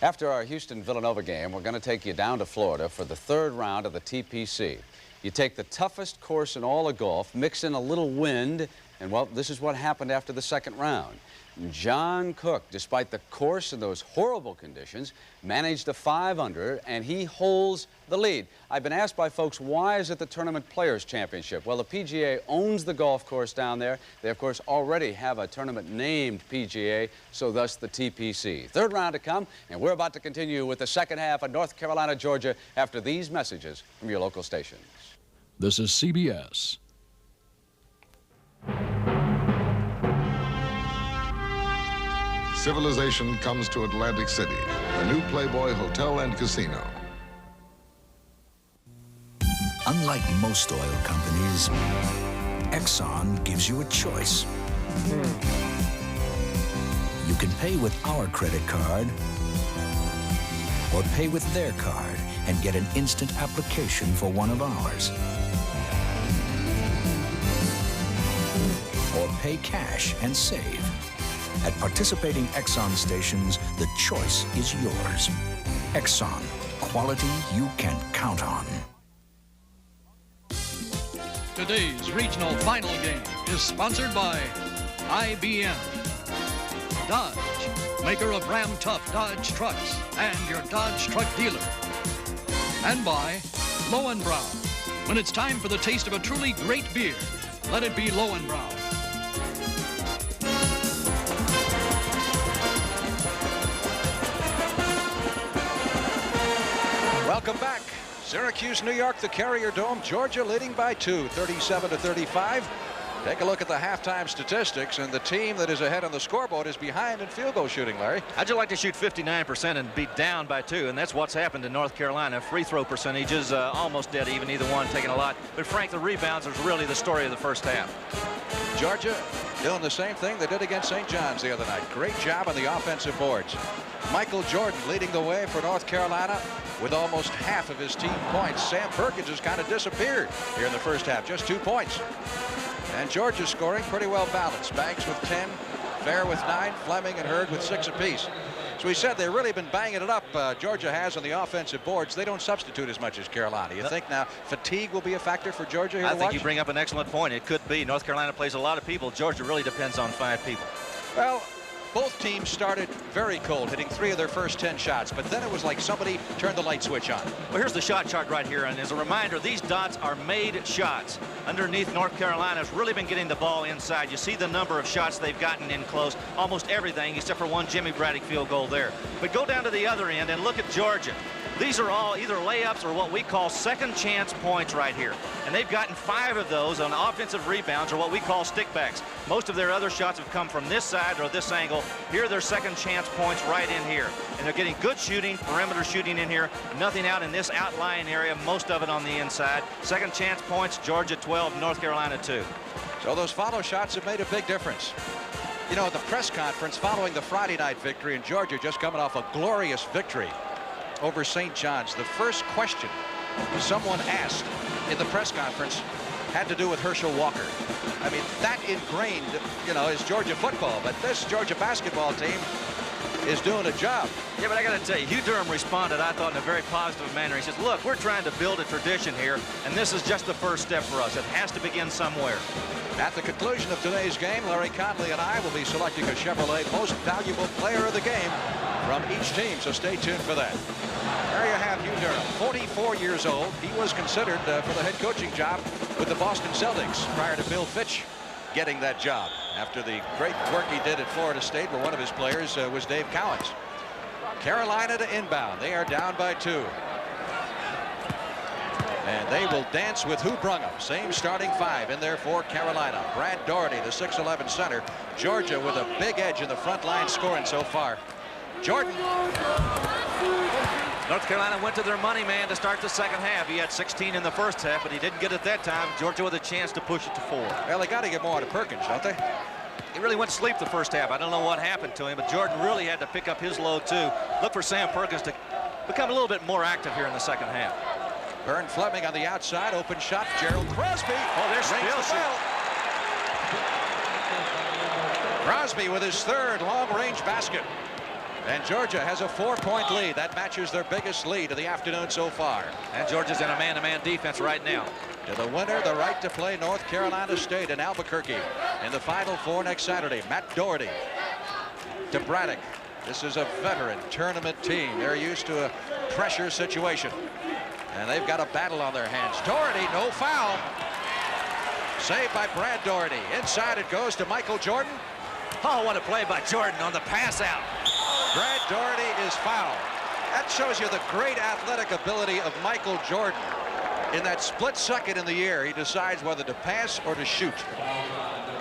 After our Houston-Villanova game, we're going to take you down to Florida for the third round of the TPC. You take the toughest course in all of golf, mix in a little wind, and, well, this is what happened after the second round. John Cook, despite the course and those horrible conditions, managed a 5-under, and he holds the lead. I've been asked by folks, why is it the Tournament Players Championship? Well, the PGA owns the golf course down there. They, of course, already have a tournament named PGA, so thus the TPC. Third round to come, and we're about to continue with the second half of North Carolina, Georgia, after these messages from your local stations. This is CBS. Civilization comes to Atlantic City, the new Playboy Hotel and Casino. Unlike most oil companies, Exxon gives you a choice. You can pay with our credit card or pay with their card and get an instant application for one of ours. Or pay cash and save. At participating Exxon stations, the choice is yours. Exxon, quality you can count on. Today's regional final game is sponsored by IBM, Dodge, maker of Ram Tough Dodge trucks and your Dodge truck dealer, and by Lowenbrau. When it's time for the taste of a truly great beer, let it be Lowenbrau. Welcome back. Syracuse, New York, the Carrier Dome. Georgia leading by 2, 37-35. Take a look at the halftime statistics, and the team that is ahead on the scoreboard is behind in field goal shooting, Larry. How'd you like to shoot 59% and be down by 2? And that's what's happened in North Carolina. Free throw percentages almost dead even, either one taking a lot. But Frank, the rebounds was really the story of the first half. Georgia doing the same thing they did against St. John's the other night. Great job on the offensive boards. Michael Jordan leading the way for North Carolina with almost half of his team points. Sam Perkins has kind of disappeared here in the first half, just 2 points. And Georgia scoring pretty well balanced. Banks with 10, Fair with 9, Fleming and Hurd with 6 apiece. So we said they've really been banging it up. Georgia has on the offensive boards. They don't substitute as much as Carolina. You think now fatigue will be a factor for Georgia here to watch? I think you bring up an excellent point. It could be. North Carolina plays a lot of people. Georgia really depends on 5 people. Well, both teams started very cold, hitting 3 of their first 10 shots, but then it was like somebody turned the light switch on. Well, here's the shot chart right here, and as a reminder, these dots are made shots. Underneath, North Carolina's really been getting the ball inside. You see the number of shots they've gotten in close, almost everything except for one Jimmy Braddock field goal there. But go down to the other end and look at Georgia. These are all either layups or what we call second chance points right here. And they've gotten 5 of those on offensive rebounds, or what we call stickbacks. Most of their other shots have come from this side or this angle. Here are their second chance points right in here. And they're getting good shooting, perimeter shooting in here. Nothing out in this outlying area, most of it on the inside. Second chance points, Georgia 12, North Carolina 2. So those follow shots have made a big difference. You know, at the press conference following the Friday night victory in Georgia, just coming off a glorious victory over St. John's, the first question someone asked in the press conference had to do with Herschel Walker. I mean, that ingrained, you know, is Georgia football, but this Georgia basketball team is doing a job. Yeah, but I got to tell you, Hugh Durham responded, I thought, in a very positive manner. He says, look, we're trying to build a tradition here, and this is just the first step for us. It has to begin somewhere. At the conclusion of today's game, Larry Conley and I will be selecting a Chevrolet Most Valuable Player of the Game from each team, so stay tuned for that. There you have Hugh Durham, 44 years old. He was considered for the head coaching job with the Boston Celtics prior to Bill Fitch getting that job after the great work he did at Florida State, where one of his players was Dave Cowens. Carolina to inbound. They are down by 2. And they will dance with who brung them. Same starting 5 in there for Carolina. Brad Doherty, the 6'11 center. Georgia with a big edge in the front line scoring so far. Jordan. North Carolina went to their money man to start the second half. He had 16 in the first half, but he didn't get it that time. Georgia with a chance to push it to 4. Well, they got to get more out of Perkins, don't they? He really went to sleep the first half. I don't know what happened to him, but Jordan really had to pick up his load too. Look for Sam Perkins to become a little bit more active here in the second half. Vern Fleming on the outside, open shot, Gerald Crosby. Oh, there's still Crosby with his 3rd long-range basket. And Georgia has a 4-point lead. That matches their biggest lead of the afternoon so far. And Georgia's in a man-to-man defense right now. To the winner, the right to play North Carolina State in Albuquerque in the Final Four next Saturday. Matt Doherty to Braddock. This is a veteran tournament team. They're used to a pressure situation. And they've got a battle on their hands. Doherty, no foul. Saved by Brad Doherty. Inside it goes to Michael Jordan. Oh, what a play by Jordan on the pass out. Brad Doherty is fouled. That shows you the great athletic ability of Michael Jordan. In that split second in the air, he decides whether to pass or to shoot.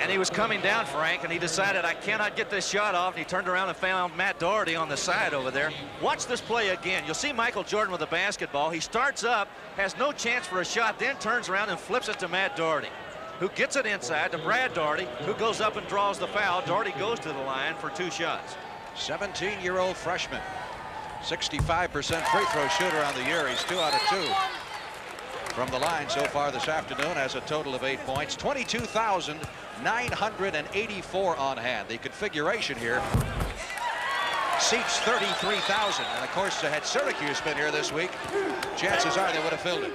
And he was coming down, Frank, and he decided, I cannot get this shot off. And he turned around and found Matt Doherty on the side over there. Watch this play again. You'll see Michael Jordan with the basketball. He starts up, has no chance for a shot, then turns around and flips it to Matt Doherty, who gets it inside to Brad Doherty, who goes up and draws the foul. Doherty goes to the line for 2 shots. 17-year-old freshman. 65% free throw shooter on the year. He's 2 out of 2 from the line so far this afternoon. Has a total of 8 points. 22,984 on hand. The configuration here seats 33,000. And of course, had Syracuse been here this week, chances are they would have filled it.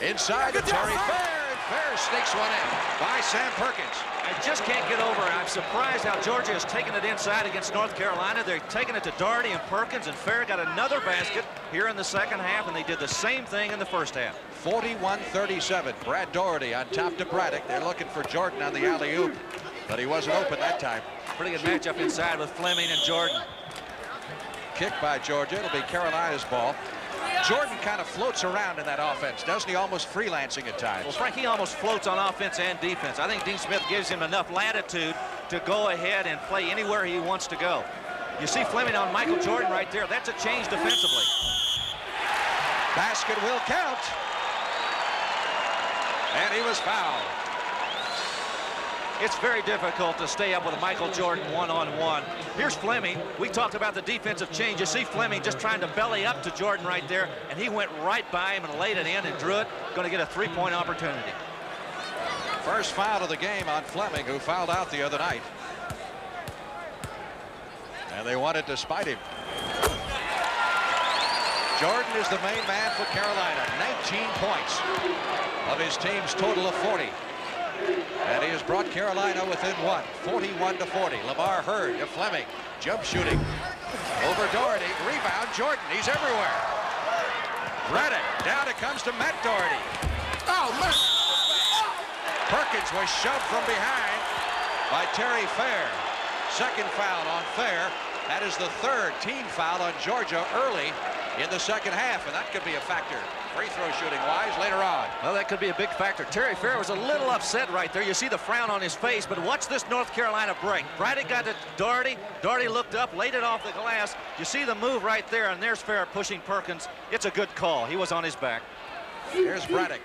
Inside to Terry Fair. Fair sneaks one in by Sam Perkins. I just can't get over it. I'm surprised how Georgia has taken it inside against North Carolina. They're taking it to Doherty and Perkins, and Fair got another basket here in the second half, and they did the same thing in the first half. 41-37. Brad Doherty on top to Braddock. They're looking for Jordan on the alley-oop, but he wasn't open that time. Pretty good matchup inside with Fleming and Jordan. Kick by Georgia. It'll be Carolina's ball. Jordan kind of floats around in that offense, doesn't he? Almost freelancing at times. Well, Frank, he almost floats on offense and defense. I think Dean Smith gives him enough latitude to go ahead and play anywhere he wants to go. You see Fleming on Michael Jordan right there. That's a change defensively. Basket will count. And he was fouled. It's very difficult to stay up with Michael Jordan one-on-one. Here's Fleming. We talked about the defensive change. You see Fleming just trying to belly up to Jordan right there, and he went right by him and laid it in and drew it. Going to get a 3-point opportunity. First foul of the game on Fleming, who fouled out the other night. And they wanted to spite him. Jordan is the main man for Carolina. 19 points of his team's total of 40. And he has brought Carolina within 1, 41-40. Lamar Hurd to Fleming. Jump shooting. Over Doherty. Rebound. Jordan. He's everywhere. Braddock. Down it comes to Matt Doherty. Oh, man. Perkins was shoved from behind by Terry Fair. Second foul on Fair. That is the 3rd team foul on Georgia early in the second half, and that could be a factor free throw shooting wise later on. Well, that could be a big factor. Terry Fair was a little upset right there. You see the frown on his face, but watch this North Carolina break. Braddock got to Doherty. Doherty looked up, laid it off the glass. You see the move right there, and there's Fair pushing Perkins. It's a good call. He was on his back. Here's Braddock.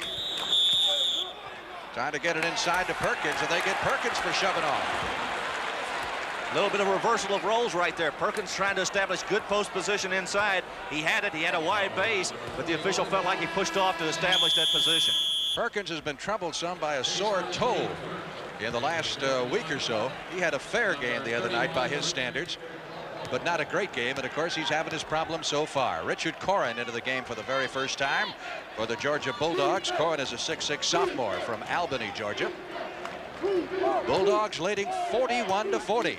Trying to get it inside to Perkins, and they get Perkins for shoving off. A little bit of reversal of roles right there. Perkins trying to establish good post position inside. He had it. He had a wide base, but the official felt like he pushed off to establish that position. Perkins has been troubled some by a sore toe in the last week or so. He had a fair game the other night by his standards, but not a great game. And of course, he's having his problems so far. Richard Corrin into the game for the very first time for the Georgia Bulldogs. Corrin is a 6'6" sophomore from Albany, Georgia. Bulldogs leading 41-40.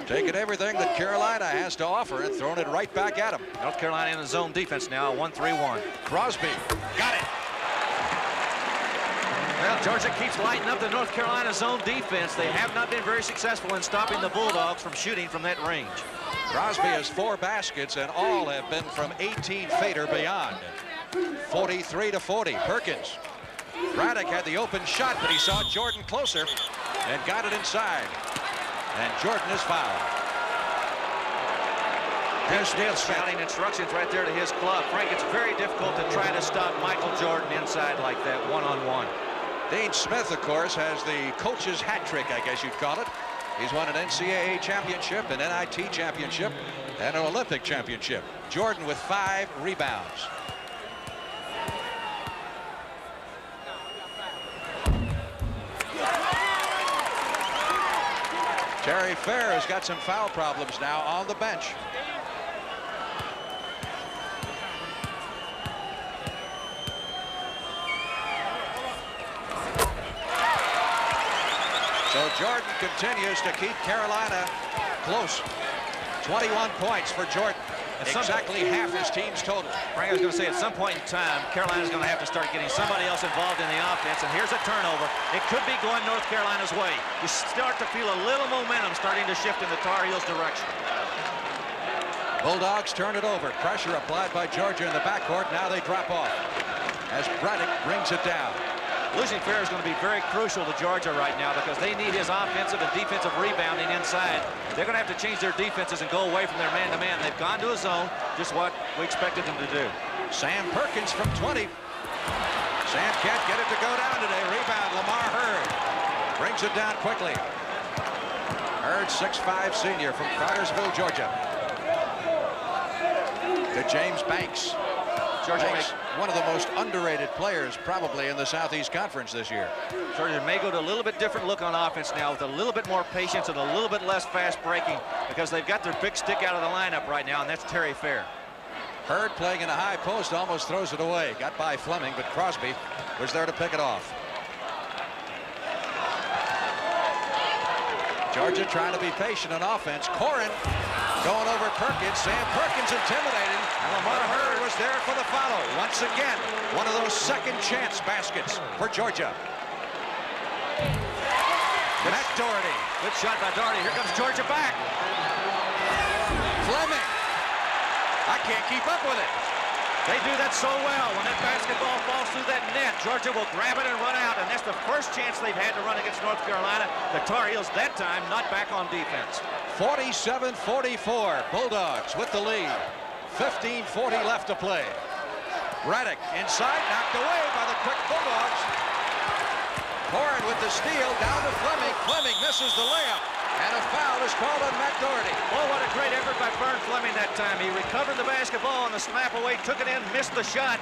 Taking everything that Carolina has to offer and throwing it right back at them. North Carolina in the zone defense now, 1-3-1. Crosby got it. Well, Georgia keeps lighting up the North Carolina zone defense. They have not been very successful in stopping the Bulldogs from shooting from that range. Crosby has 4 baskets, and all have been from 18 feet or beyond. 43-40. Perkins. Braddock had the open shot, but he saw Jordan closer and got it inside. And Jordan is fouled. There's Dale shouting instructions right there to his club. Frank, it's very difficult to try to stop Michael Jordan inside like that, one-on-one. Dean Smith, of course, has the coach's hat trick, I guess you'd call it. He's won an NCAA championship, an NIT championship, and an Olympic championship. Jordan with 5 rebounds. Terry Fair has got some foul problems now on the bench. So Jordan continues to keep Carolina close. 21 points for Jordan. Exactly half his team's total. Frank, I was going to say, at some point in time, Carolina's going to have to start getting somebody else involved in the offense. And here's a turnover. It could be going North Carolina's way. You start to feel a little momentum starting to shift in the Tar Heels' direction. Bulldogs turn it over. Pressure applied by Georgia in the backcourt. Now they drop off as Braddock brings it down. Losing Fair is going to be very crucial to Georgia right now because they need his offensive and defensive rebounding inside. They're going to have to change their defenses and go away from their man-to-man. They've gone to a zone, just what we expected them to do. Sam Perkins from 20. Sam can't get it to go down today. Rebound, Lamar Hurd. Brings it down quickly. Hurd, 6'5" senior from Cartersville, Georgia. To James Banks. Georgia Banks, one of the most underrated players probably in the Southeast Conference this year. Georgia may go to a little bit different look on offense now with a little bit more patience and a little bit less fast breaking because they've got their big stick out of the lineup right now, and that's Terry Fair. Hurd playing in a high post almost throws it away. Got by Fleming, but Crosby was there to pick it off. Georgia trying to be patient on offense. Corrin going over Perkins. Sam Perkins intimidated. And Lamar Hurd was there for the follow. Once again, one of those second chance baskets for Georgia. Matt Doherty. Good shot by Doherty. Here comes Georgia back. Fleming. I can't keep up with it. They do that so well. When that basketball falls through that net, Georgia will grab it and run out, and that's the first chance they've had to run against North Carolina. The Tar Heels that time not back on defense. 47-44, Bulldogs with the lead. 15:40 left to play. Braddock inside, knocked away by the quick Bulldogs. Corrin with the steal, down to Fleming. Fleming misses the layup, and a foul is called on Matt Doherty. Oh, what a great effort by Vern Fleming that time. He recovered the basketball on the snap away, took it in, missed the shot.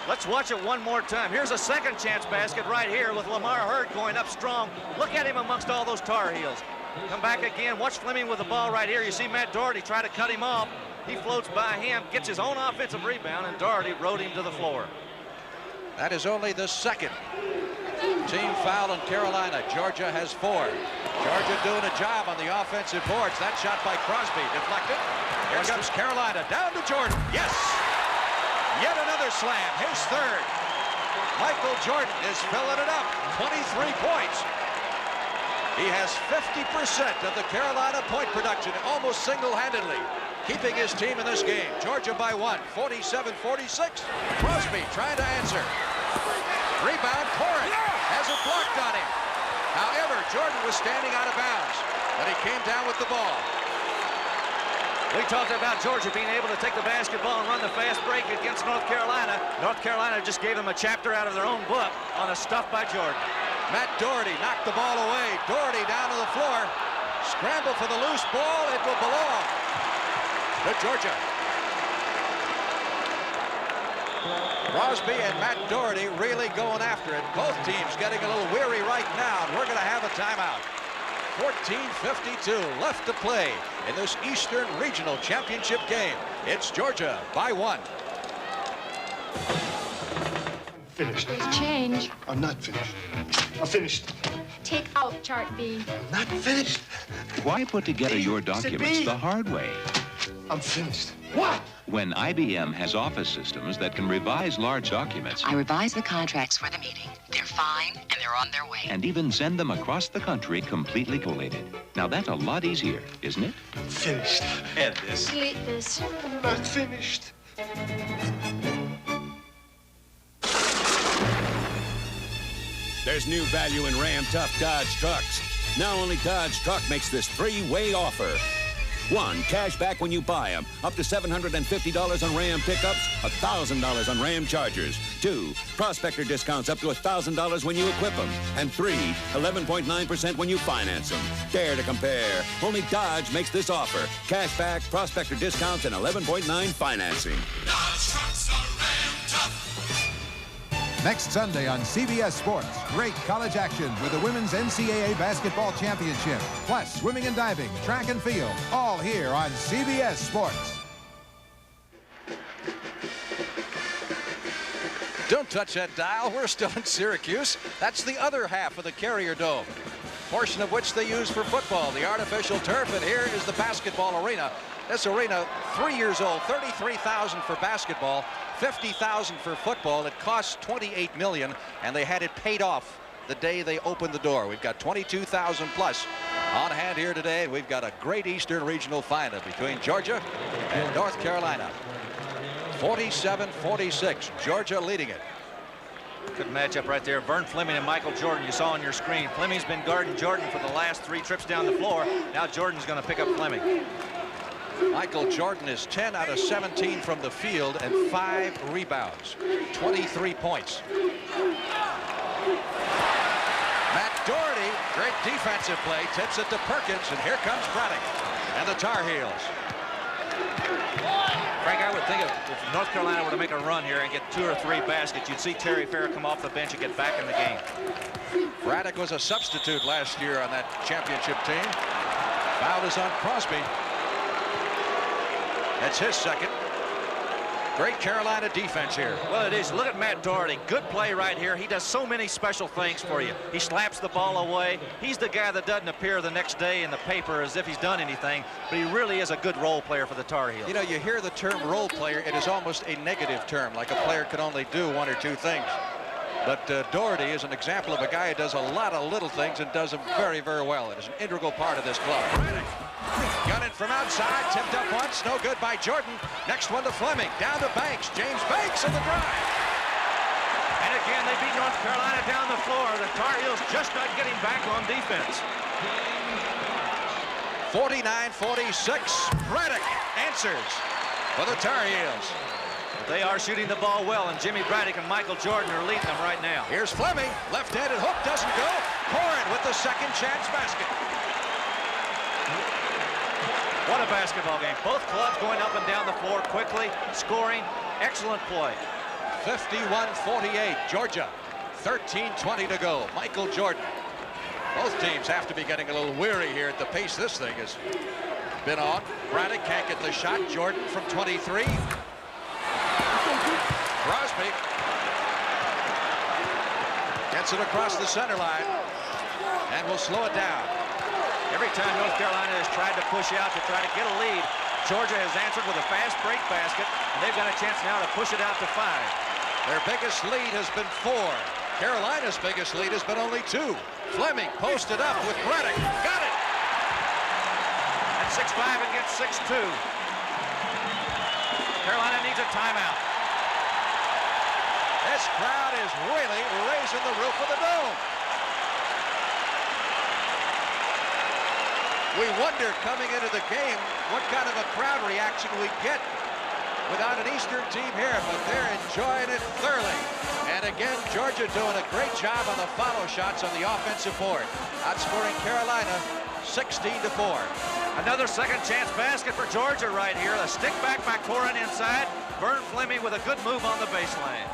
Let's watch it one more time. Here's a second chance basket right here with Lamar Hurd going up strong. Look at him amongst all those Tar Heels. Come back again. Watch Fleming with the ball right here. You see Matt Doherty try to cut him off. He floats by him, gets his own offensive rebound, and Doherty rode him to the floor. That is only the second team foul in Carolina. Georgia has 4. Georgia doing a job on the offensive boards. That shot by Crosby deflected. Here comes Carolina down to Jordan. Yes! Yet another slam. His third. Michael Jordan is filling it up. 23 points. He has 50% of the Carolina point production almost single-handedly, keeping his team in this game. Georgia by 1, 47-46. Crosby trying to answer. Rebound, Corrin has it blocked on him. However, Jordan was standing out of bounds, but he came down with the ball. We talked about Georgia being able to take the basketball and run the fast break against North Carolina. North Carolina just gave them a chapter out of their own book on a stuff by Jordan. Matt Doherty knocked the ball away. Doherty down to the floor. Scramble for the loose ball. It will belong to Georgia. Crosby and Matt Doherty really going after it. Both teams getting a little weary right now, and we're going to have a timeout. 14:52 left to play in this Eastern Regional Championship game. It's Georgia by 1. Finished. There's change. I'm not finished. I'm finished. Take out chart B. I'm not finished. Why put together your documents the hard way? I'm finished. What? When IBM has office systems that can revise large documents I revised the contracts for the meeting. They're fine, and they're on their way. and even send them across the country completely collated. Now that's a lot easier, isn't it? Finished. Add this. Delete this. I'm not finished. There's new value in Ram Tough Dodge trucks. Now only Dodge Truck makes this 3-way offer. 1, cash back when you buy them, up to $750 on Ram pickups, $1,000 on Ram Chargers. 2, prospector discounts up to $1,000 when you equip them. And 3, 11.9% when you finance them. Dare to compare. Only Dodge makes this offer. Cash back, prospector discounts, and 11.9 financing. Dodge trucks are Ram tough. Next Sunday on CBS Sports, great college action with the Women's NCAA Basketball Championship, plus swimming and diving, track and field, all here on CBS Sports. Don't touch that dial. We're still in Syracuse. That's the other half of the Carrier Dome, portion of which they use for football, the artificial turf, and here is the basketball arena. This arena, 3 years old, 33,000 for basketball, 50,000 for football. It costs $28 million, and they had it paid off the day they opened the door. We've got 22,000 plus on hand here today. We've got a great Eastern Regional final between Georgia and North Carolina. 47-46, Georgia leading it. Good matchup right there. Vern Fleming and Michael Jordan, you saw on your screen. Fleming's been guarding Jordan for the last 3 trips down the floor. Now Jordan's going to pick up Fleming. Michael Jordan is 10 out of 17 from the field and 5 rebounds, 23 points. Matt Doherty, great defensive play, tips it to Perkins, and here comes Braddock and the Tar Heels. Frank, I would think if North Carolina were to make a run here and get 2 or 3 baskets, you'd see Terry Fair come off the bench and get back in the game. Braddock was a substitute last year on that championship team. Foul is on Crosby. That's his second. Great Carolina defense here. Well, it is. Look at Matt Doherty. Good play right here. He does so many special things for you. He slaps the ball away. He's the guy that doesn't appear the next day in the paper as if he's done anything, but he really is a good role player for the Tar Heels. You know, you hear the term role player, it is almost a negative term, like a player could only do 1 or 2 things. But Doherty is an example of a guy who does a lot of little things and does them very, very well. It is an integral part of this club. Got it from outside, tipped up once, no good by Jordan. Next one to Fleming, down to Banks. James Banks in the drive. And again, they beat North Carolina down the floor. The Tar Heels just not getting back on defense. 49-46, Braddock answers for the Tar Heels. They are shooting the ball well, and Jimmy Braddock and Michael Jordan are leading them right now. Here's Fleming, left-handed hook, doesn't go. Corrin with the second chance basket. What a basketball game. Both clubs going up and down the floor quickly, scoring. Excellent play. 51-48, Georgia. 13:20 to go. Michael Jordan. Both teams have to be getting a little weary here at the pace this thing has been on. Braddock can't get the shot. Jordan from 23. Crosby gets it across the center line and will slow it down. Every time North Carolina has tried to push out to try to get a lead, Georgia has answered with a fast break basket, and they've got a chance now to push it out to 5. Their biggest lead has been 4. Carolina's biggest lead has been only 2. Fleming posted up with Braddock. Got it! At 6'5" and gets 6'2". Carolina needs a timeout. This crowd is really raising the roof of the dome. We wonder coming into the game what kind of a crowd reaction we get without an Eastern team here, but they're enjoying it thoroughly. And again, Georgia doing a great job on the follow shots on the offensive board, outscoring Carolina 16-4. Another second chance basket for Georgia right here. A stick back by Corrin inside. Vern Fleming with a good move on the baseline.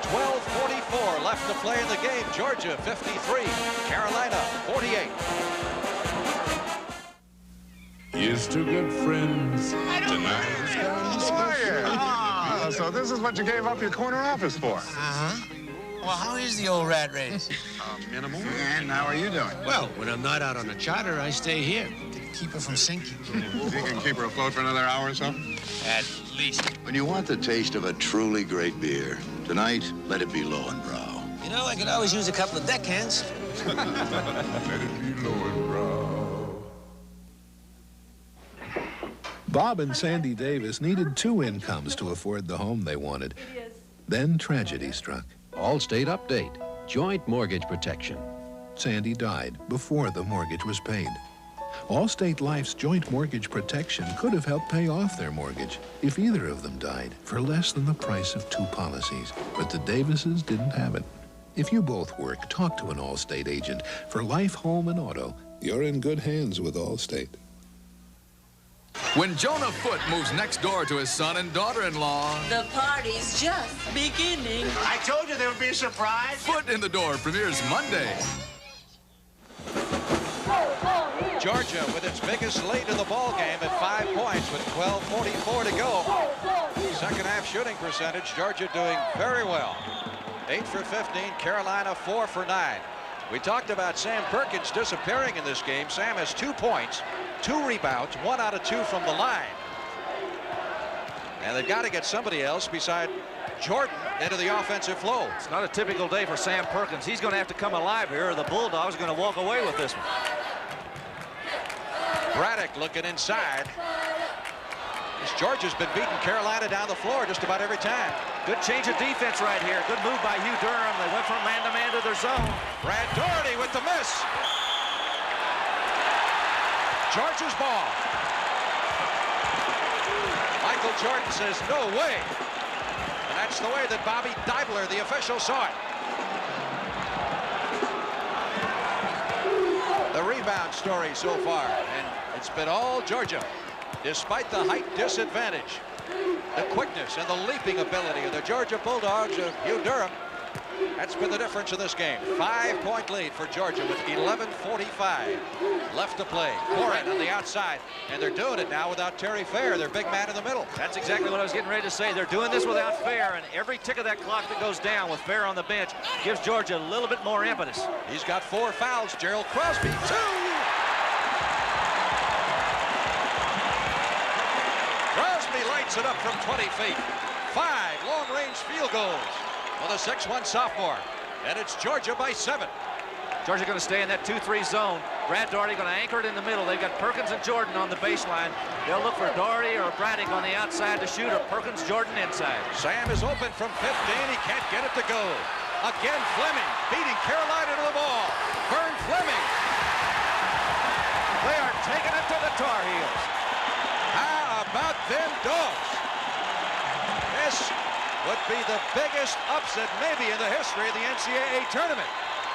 12:44 left to play in the game. Georgia 53, Carolina 48. Here's to good friends. Oh, so this is what you gave up your corner office for? Uh-huh. Well, how is the old rat race? Minimal. And how are you doing? Well, when I'm not out on a charter, I stay here to keep her from sinking. You can keep her afloat for another hour or so? At least. When you want the taste of a truly great beer, tonight, let it be Lowenbrow. You know, I could always use a couple of deckhands. Let it be Lowenbrow. Bob and Sandy Davis needed 2 incomes to afford the home they wanted. Then tragedy struck. Allstate update. Joint mortgage protection. Sandy died before the mortgage was paid. Allstate Life's joint mortgage protection could have helped pay off their mortgage if either of them died for less than the price of 2 policies. But the Davises didn't have it. If you both work, talk to an Allstate agent. For life, home, and auto, you're in good hands with Allstate. When Jonah Foote moves next door to his son and daughter-in-law. The party's just beginning. I told you there would be a surprise. Foot in the Door premieres Monday. Georgia with its biggest lead in the ball game at 5 points with 12:44 to go. Second half shooting percentage, Georgia doing very well. 8 for 15, Carolina 4 for 9. We talked about Sam Perkins disappearing in this game. Sam has 2 points, 2 rebounds, 1 out of 2 from the line. And they've got to get somebody else beside Jordan into the offensive flow. It's not a typical day for Sam Perkins. He's going to have to come alive here, or the Bulldogs are going to walk away with this one. Braddock looking inside. Georgia's been beating Carolina down the floor just about every time. Good change of defense right here. Good move by Hugh Durham. They went from man-to-man to their zone. Brad Doherty with the miss. Georgia's ball. Michael Jordan says, no way. And that's the way that Bobby Deibler, the official, saw it. The rebound story so far, and it's been all Georgia. Despite the height disadvantage, the quickness and the leaping ability of the Georgia Bulldogs of Hugh Durham, that's been the difference in this game. 5-point lead for Georgia with 11:45 left to play. Corin on the outside, and they're doing it now without Terry Fair, their big man in the middle. That's exactly what I was getting ready to say. They're doing this without Fair, and every tick of that clock that goes down with Fair on the bench gives Georgia a little bit more impetus. He's got 4 fouls. Gerald Crosby, 2. Crosby lights it up from 20 feet. 5 long-range field goals for the 6'1" sophomore. And it's Georgia by 7. Georgia going to stay in that 2-3 zone. Brad Doherty going to anchor it in the middle. They've got Perkins and Jordan on the baseline. They'll look for Doherty or Braddock on the outside to shoot, or Perkins, Jordan inside. Sam is open from 15. He can't get it to go. Again, Fleming beating Carolina to the ball. Vern Fleming. They are taking it to the Tar Heels. How about them dogs? This would be the biggest upset maybe in the history of the NCAA tournament.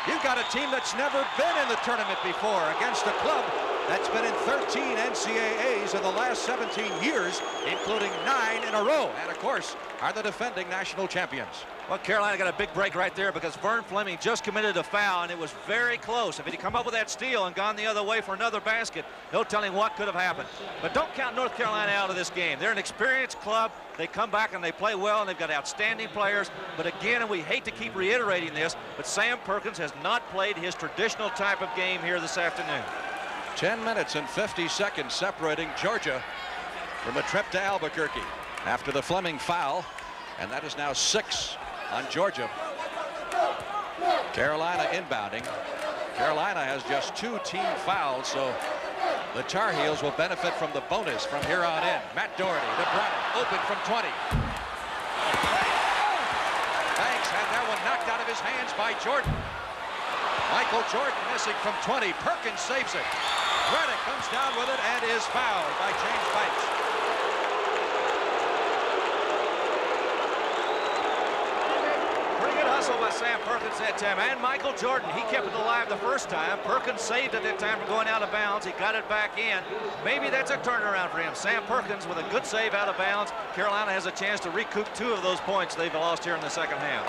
You've got a team that's never been in the tournament before against a club that's been in 13 NCAAs in the last 17 years, including 9 in a row, and of course are the defending national champions. Well, Carolina got a big break right there because Vern Fleming just committed a foul, and it was very close. If he'd come up with that steal and gone the other way for another basket, no telling what could have happened. But don't count North Carolina out of this game. They're an experienced club. They come back and they play well, and they've got outstanding players. But again, and we hate to keep reiterating this, but Sam Perkins has not played his traditional type of game here this afternoon. 10 minutes and 50 seconds separating Georgia from a trip to Albuquerque after the Fleming foul, and that is now 6 on Georgia. Carolina inbounding. Carolina has just 2 team fouls, so the Tar Heels will benefit from the bonus from here on in. Matt Doherty to Braddock, open from 20. Banks had that one knocked out of his hands by Jordan. Michael Jordan missing from 20. Perkins saves it. Braddock comes down with it and is fouled by James Banks. Pretty good hustle by Sam Perkins that time, and Michael Jordan. He kept it alive the first time. Perkins saved it that time from going out of bounds. He got it back in. Maybe that's a turnaround for him. Sam Perkins with a good save out of bounds. Carolina has a chance to recoup 2 of those points they've lost here in the second half.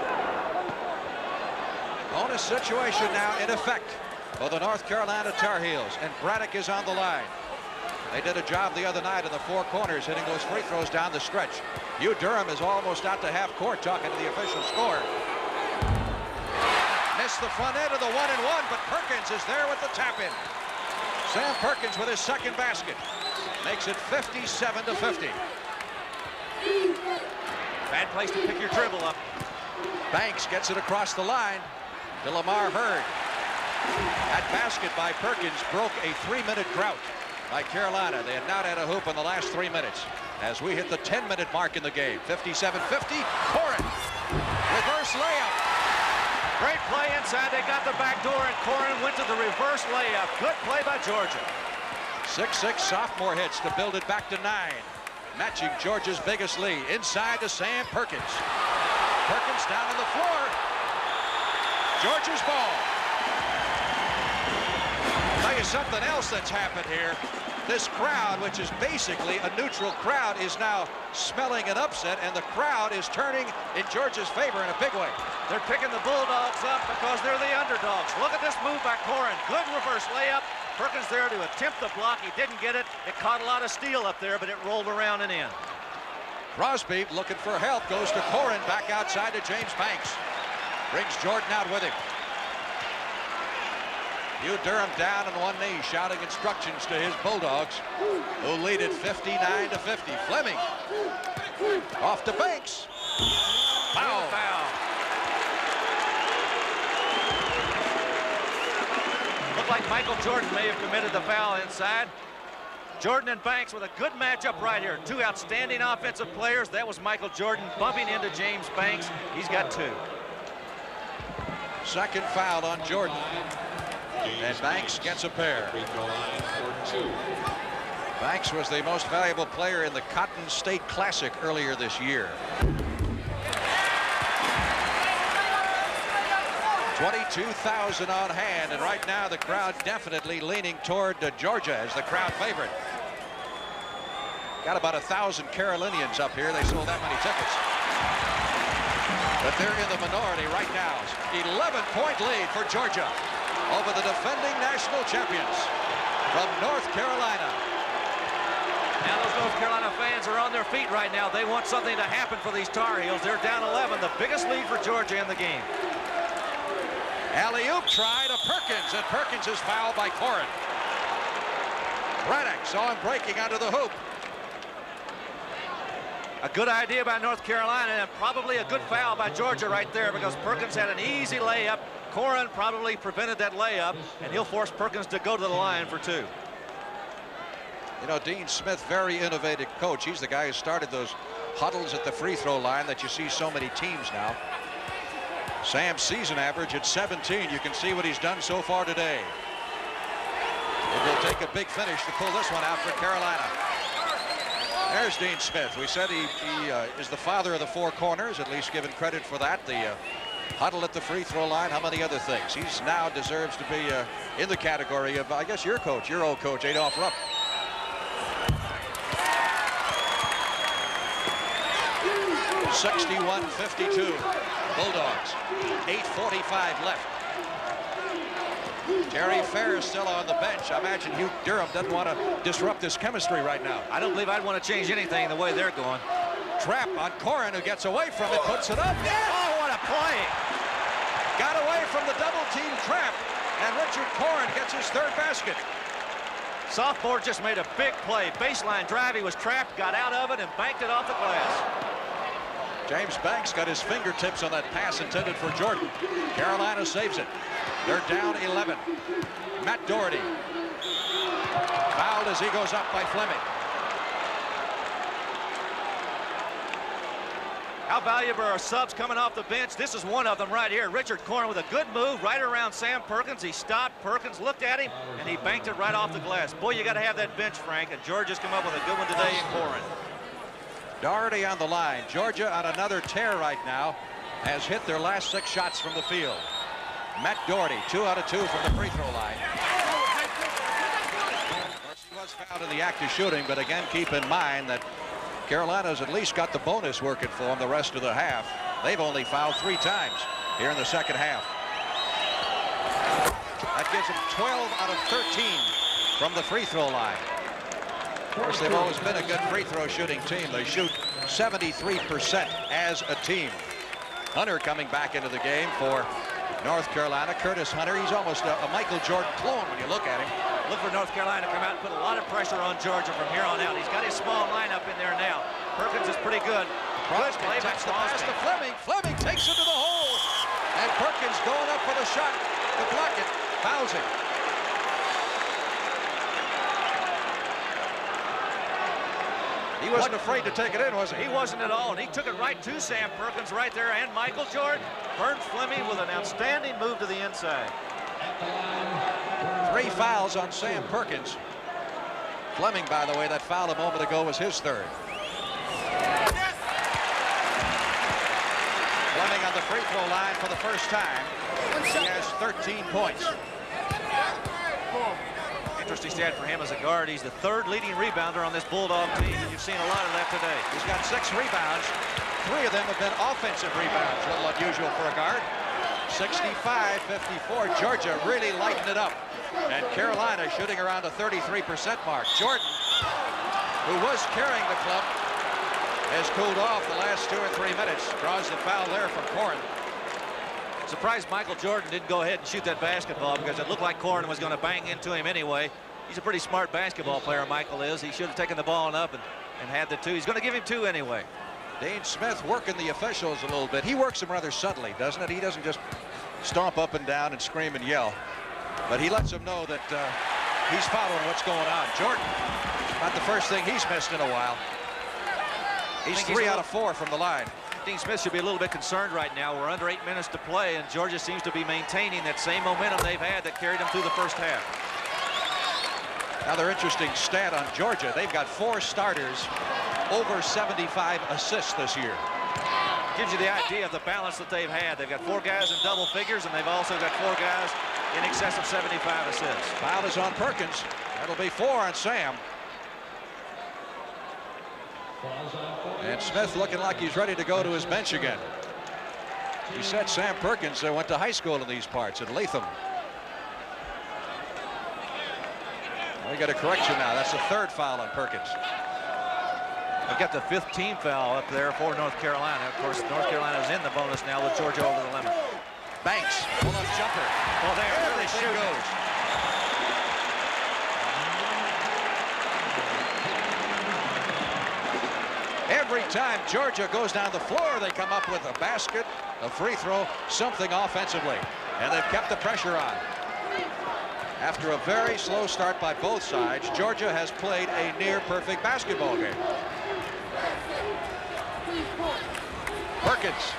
Bonus situation now in effect for the North Carolina Tar Heels, and Braddock is on the line. They did a job the other night in the 4 corners, hitting those free throws down the stretch. Hugh Durham is almost out to half court talking to the official score. Missed the front end of the 1-and-1, but Perkins is there with the tap in. Sam Perkins with his second basket makes it 57-50. Bad place to pick your dribble up. Banks gets it across the line to Lamar Hurd. That basket by Perkins broke a 3-minute drought by Carolina. They had not had a hoop in the last 3 minutes as we hit the 10-minute mark in the game. 57-50. Corin, reverse layup. Great play inside. They got the back door, and Corin went to the reverse layup. Good play by Georgia. 6'6" sophomore hits to build it back to 9. Matching Georgia's biggest lead. Inside to Sam Perkins. Perkins down on the floor. Georgia's ball. I'll tell you something else that's happened here. This crowd, which is basically a neutral crowd, is now smelling an upset, and the crowd is turning in Georgia's favor in a big way. They're picking the Bulldogs up because they're the underdogs. Look at this move by Corin. Good reverse layup. Perkins there to attempt the block. He didn't get it. It caught a lot of steel up there, but it rolled around and in. Crosby looking for help, goes to Corin, back outside to James Banks. Brings Jordan out with him. Hugh Durham down on one knee, shouting instructions to his Bulldogs, who lead it 59-50. Fleming off to Banks. Foul. Looked like Michael Jordan may have committed the foul inside. Jordan and Banks with a good matchup right here. Two outstanding offensive players. That was Michael Jordan bumping into James Banks. He's got two. Second foul on Jordan. And Banks gets a pair. Banks was the most valuable player in the Cotton State Classic earlier this year. 22,000 on hand, and right now the crowd definitely leaning toward Georgia as the crowd favorite. Got about 1,000 Carolinians up here. They sold that many tickets. But they're in the minority right now. 11-point lead for Georgia over the defending national champions from North Carolina. Now those North Carolina fans are on their feet right now. They want something to happen for these Tar Heels. They're down 11, the biggest lead for Georgia in the game. Alley-oop try to Perkins, and Perkins is fouled by Corin. Braddock saw him breaking under the hoop. A good idea by North Carolina, and probably a good foul by Georgia right there, because Perkins had an easy layup. Corin probably prevented that layup, and he'll force Perkins to go to the line for two. You know, Dean Smith, very innovative coach. He's the guy who started those huddles at the free throw line that you see so many teams now. Sam's season average at 17. You can see what he's done so far today. It will take a big finish to pull this one out for Carolina. There's Dean Smith. We said he is the father of the four corners, at least given credit for that. The huddle at the free throw line, how many other things. He's now deserves to be in the category of, I guess, your coach, your old coach, Adolph Rupp. (61-52). Bulldogs. 8:45 left. Terry Fair is still on the bench. I imagine Hugh Durham doesn't want to disrupt this chemistry right now. I don't believe I'd want to change anything the way they're going. Trap on Corin, who gets away from it, puts it up. Yes! Oh, what a play! Got away from the double team trap, and Richard Corin gets his third basket. Sophomore just made a big play. Baseline drive, he was trapped, got out of it, and banked it off the glass. James Banks got his fingertips on that pass intended for Jordan. Carolina saves it. They're down 11. Matt Doherty fouled as he goes up by Fleming. How valuable are subs coming off the bench? This is one of them right here. Richard Corin with a good move right around Sam Perkins. He stopped. Perkins looked at him, and he banked it right off the glass. Boy, you got to have that bench, Frank, and Georgia's come up with a good one today in Corin. Doherty on the line. Georgia on another tear right now, has hit their last 6 shots from the field. Matt Doherty, 2 out of 2 from the free throw line. He was fouled in the act of shooting, but again, keep in mind that Carolina's at least got the bonus working for them the rest of the half. They've only fouled 3 times here in the second half. That gives them 12 out of 13 from the free throw line. Of course, they've always been a good free throw shooting team. They shoot 73% as a team. Hunter coming back into the game for North Carolina. Curtis Hunter, he's almost a Michael Jordan clone when you look at him. Look for North Carolina to come out and put a lot of pressure on Georgia from here on out. He's got his small lineup in there now. Perkins is pretty good. Crosby takes the pass to Fleming. Fleming takes it to the hole. And Perkins going up for the shot to block it. Fouls him. He wasn't afraid to take it in, was he? He wasn't at all, and he took it right to Sam Perkins right there, and Michael Jordan. Vern Fleming with an outstanding move to the inside. 3 fouls on Sam Perkins. Fleming, by the way, that foul a moment ago was his 3rd. Fleming on the free throw line for the first time. He has 13 points. interesting stat for him as a guard. He's the 3rd leading rebounder on this Bulldog team, and you've seen a lot of that today. He's got 6 rebounds. 3 of them have been offensive rebounds. A little unusual for a guard. 65-54. Georgia really lightened it up. And Carolina shooting around a 33% mark. Jordan, who was carrying the club, has cooled off the last 2 or 3 minutes. Draws the foul there from Corrin. Surprised Michael Jordan didn't go ahead and shoot that basketball because it looked like Corrin was going to bang into him anyway. He's a pretty smart basketball player, Michael is. He should have taken the ball and up and had the 2. He's going to give him 2 anyway. Dean Smith working the officials a little bit. He works them rather subtly, doesn't it? He doesn't just stomp up and down and scream and yell. But he lets them know that he's following what's going on. Jordan, not the first thing he's missed in a while. He's 3 out of 4 from the line. Dean Smith should be a little bit concerned right now. We're under 8 minutes to play, and Georgia seems to be maintaining that same momentum they've had that carried them through the first half. Another interesting stat on Georgia. They've got 4 starters over 75 assists this year. Gives you the idea of the balance that they've had. They've got 4 guys in double figures, and they've also got 4 guys in excess of 75 assists. Foul is on Perkins. That'll be 4 on Sam. And Smith looking like he's ready to go to his bench again. He said Sam Perkins went to high school in these parts at Latham. We got a correction now. That's the 3rd foul on Perkins. We've got the 5th team foul up there for North Carolina. Of course, North Carolina's in the bonus now with Georgia over the limit. Banks, pull-up jumper. Well, there really goes. Every time Georgia goes down the floor, they come up with a basket, a free throw, something offensively. And they've kept the pressure on. After a very slow start by both sides, Georgia has played a near-perfect basketball game. Perkins,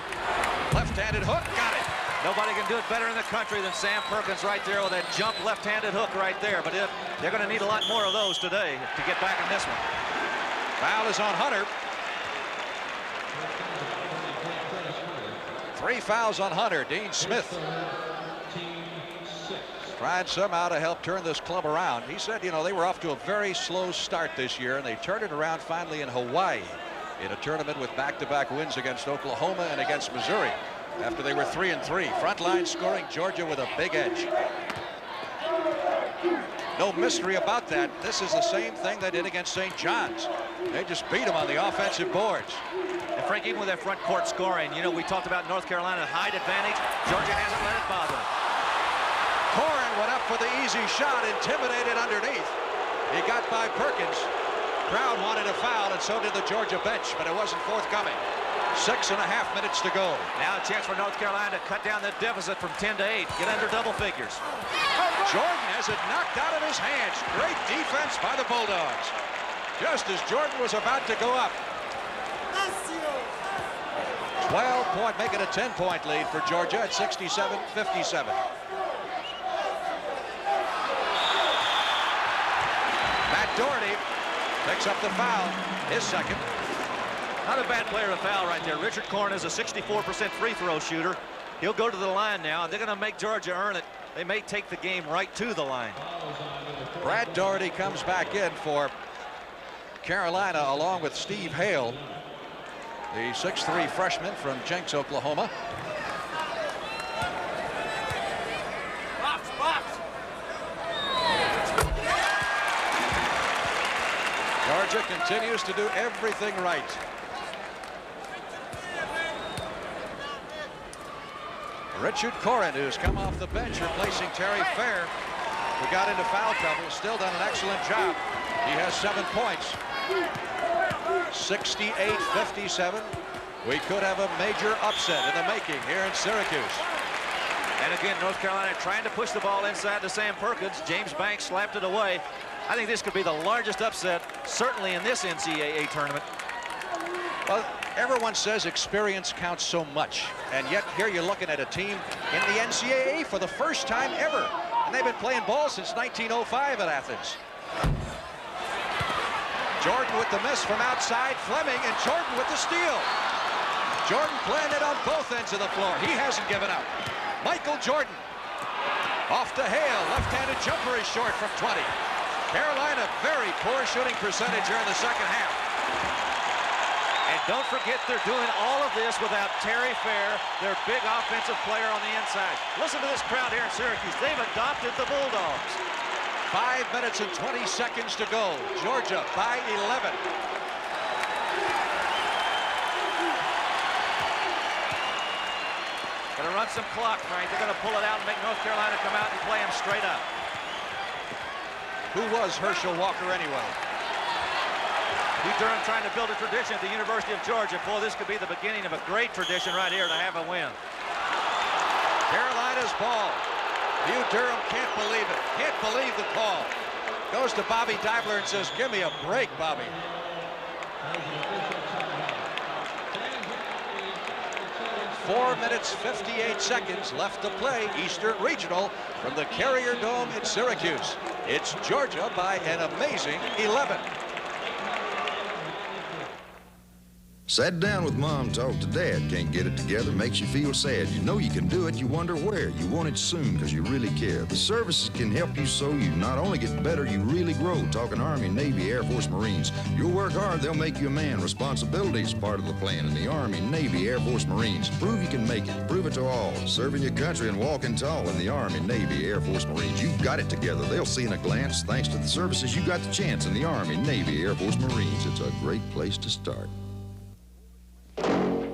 left-handed hook, got it. Nobody can do it better in the country than Sam Perkins right there with that jump left-handed hook right there. But they're going to need a lot more of those today to get back in this one. Foul is on Hunter. 3 fouls on Hunter. Dean Smith trying somehow to help turn this club around. He said, you know, they were off to a very slow start this year, and they turned it around finally in Hawaii in a tournament with back-to-back wins against Oklahoma and against Missouri after they were 3-3. Frontline scoring, Georgia with a big edge. No mystery about that. This is the same thing they did against St. John's. They just beat them on the offensive boards. And Frank, even with that front court scoring, you know, we talked about North Carolina's height advantage. Georgia hasn't let it bother them. Corrin went up for the easy shot, intimidated underneath. He got by Perkins. Crowd wanted a foul, and so did the Georgia bench, but it wasn't forthcoming. 6.5 minutes to go. Now a chance for North Carolina to cut down the deficit from 10 to 8. Get under double figures. Jordan has it knocked out of his hands. Great defense by the Bulldogs. Just as Jordan was about to go up. 12-point, making a 10-point lead for Georgia at 67-57. Matt Doherty picks up the foul, his second. Not a bad player to foul right there. Richard Corrin is a 64% free throw shooter. He'll go to the line now, and they're going to make Georgia earn it. They may take the game right to the line. Brad Doherty comes back in for Carolina along with Steve Hale, the 6'3" freshman from Jenks, Oklahoma. Georgia continues to do everything right. Richard Corrin, who's come off the bench, replacing Terry Fair, who got into foul trouble, still done an excellent job. He has 7 points. 68-57. We could have a major upset in the making here in Syracuse. And again, North Carolina trying to push the ball inside to Sam Perkins. James Banks slapped it away. I think this could be the largest upset, certainly in this NCAA tournament. Well, everyone says experience counts so much, and yet here you're looking at a team in the NCAA for the first time ever, and they've been playing ball since 1905 at Athens. Jordan with the miss from outside, Fleming, and Jordan with the steal. Jordan playing it on both ends of the floor. He hasn't given up. Michael Jordan off to Hale. Left-handed jumper is short from 20. Carolina, very poor shooting percentage here in the second half. And don't forget, they're doing all of this without Terry Fair, their big offensive player on the inside. Listen to this crowd here in Syracuse. They've adopted the Bulldogs. 5 minutes and 20 seconds to go. Georgia by 11. Going to run some clock, Frank. They're going to pull it out and make North Carolina come out and play them straight up. Who was Herschel Walker anyway? Hugh Durham trying to build a tradition at the University of Georgia. Boy, this could be the beginning of a great tradition right here to have a win. Carolina's ball. Hugh Durham can't believe it. Can't believe the call. Goes to Bobby Deibler and says, give me a break, Bobby. Four minutes, 58 seconds left to play. Eastern Regional from the Carrier Dome in Syracuse. It's Georgia by an amazing 11. Sat down with Mom, talked to Dad. Can't get it together, makes you feel sad. You know you can do it, you wonder where. You want it soon because you really care. The services can help you so you not only get better, you really grow. Talking Army, Navy, Air Force, Marines. You'll work hard, they'll make you a man. Responsibility is part of the plan in the Army, Navy, Air Force, Marines. Prove you can make it, prove it to all. Serving your country and walking tall in the Army, Navy, Air Force, Marines. You've got it together, they'll see in a glance. Thanks to the services, you got the chance in the Army, Navy, Air Force, Marines. It's a great place to start.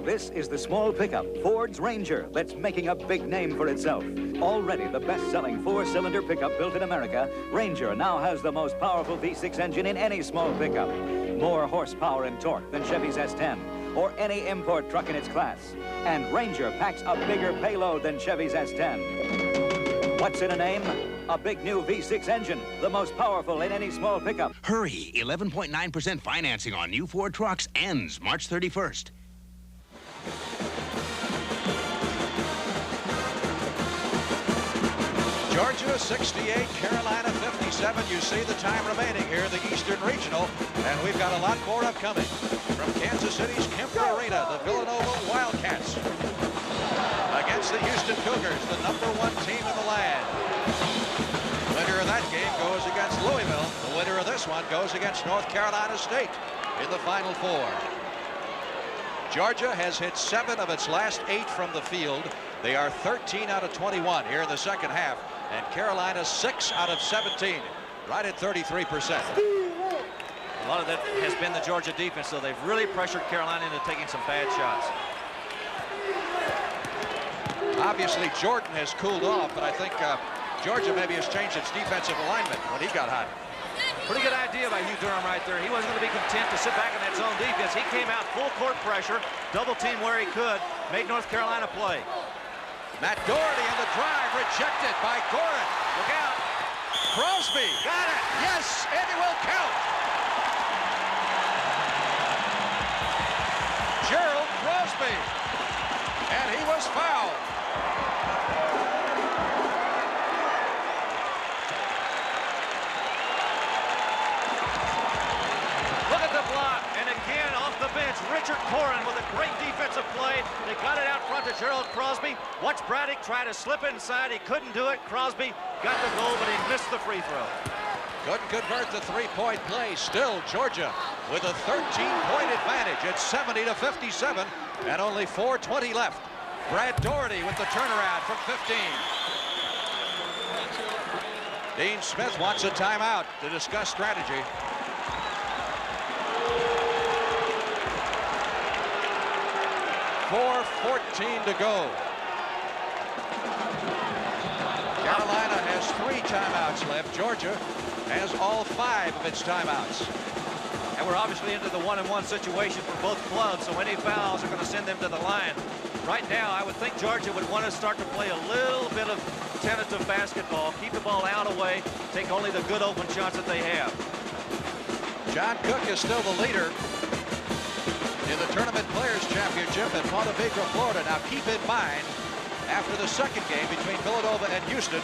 This is the small pickup, Ford's Ranger, that's making a big name for itself. Already the best-selling four-cylinder pickup built in America, Ranger now has the most powerful V6 engine in any small pickup. More horsepower and torque than Chevy's S10 or any import truck in its class. And Ranger packs a bigger payload than Chevy's S10. What's in a name? A big new V6 engine, the most powerful in any small pickup. Hurry, 11.9% financing on new Ford trucks ends March 31st. Georgia 68, Carolina 57. You see the time remaining here in the Eastern Regional, and we've got a lot more upcoming. From Kansas City's Kemper Arena, the Villanova Wildcats against the Houston Cougars, the #1 team in the land. The winner of that game goes against Louisville. The winner of this one goes against North Carolina State in the Final Four. Georgia has hit 7 of its last 8 from the field. They are 13 out of 21 here in the second half. And Carolina 6 out of 17, right at 33%. A lot of that has been the Georgia defense, so they've really pressured Carolina into taking some bad shots. Obviously, Jordan has cooled off, but I think Georgia maybe has changed its defensive alignment when he got hot. Pretty good idea by Hugh Durham right there. He wasn't going to be content to sit back in that zone defense. He came out full court pressure, double team where he could, made North Carolina play. Matt Doherty in the drive, rejected by Gorin. Look out. Crosby. Got it. Yes, and it will count. Gerald Crosby. And he was fouled. Look at the block. And again, off the bench, Richard Corin with a great defensive play. They got it out front to Gerald Crosby. Watch Braddock try to slip inside. He couldn't do it. Crosby got the goal, but he missed the free throw. Couldn't convert the three-point play. Still, Georgia with a 13-point advantage. It's 70-57, and only 4:20 left. Brad Doherty with the turnaround from 15. Dean Smith wants a timeout to discuss strategy. 4:14 to go. Carolina has 3 timeouts left. Georgia has all 5 of its timeouts. And we're obviously into the 1-on-1 situation for both clubs, so any fouls are going to send them to the line. Right now, I would think Georgia would want to start to play a little bit of tentative basketball, keep the ball out away, take only the good open shots that they have. John Cook is still the leader in the Tournament Players Championship at Ponte Vedra, Florida. Now keep in mind, after the second game between Villanova and Houston,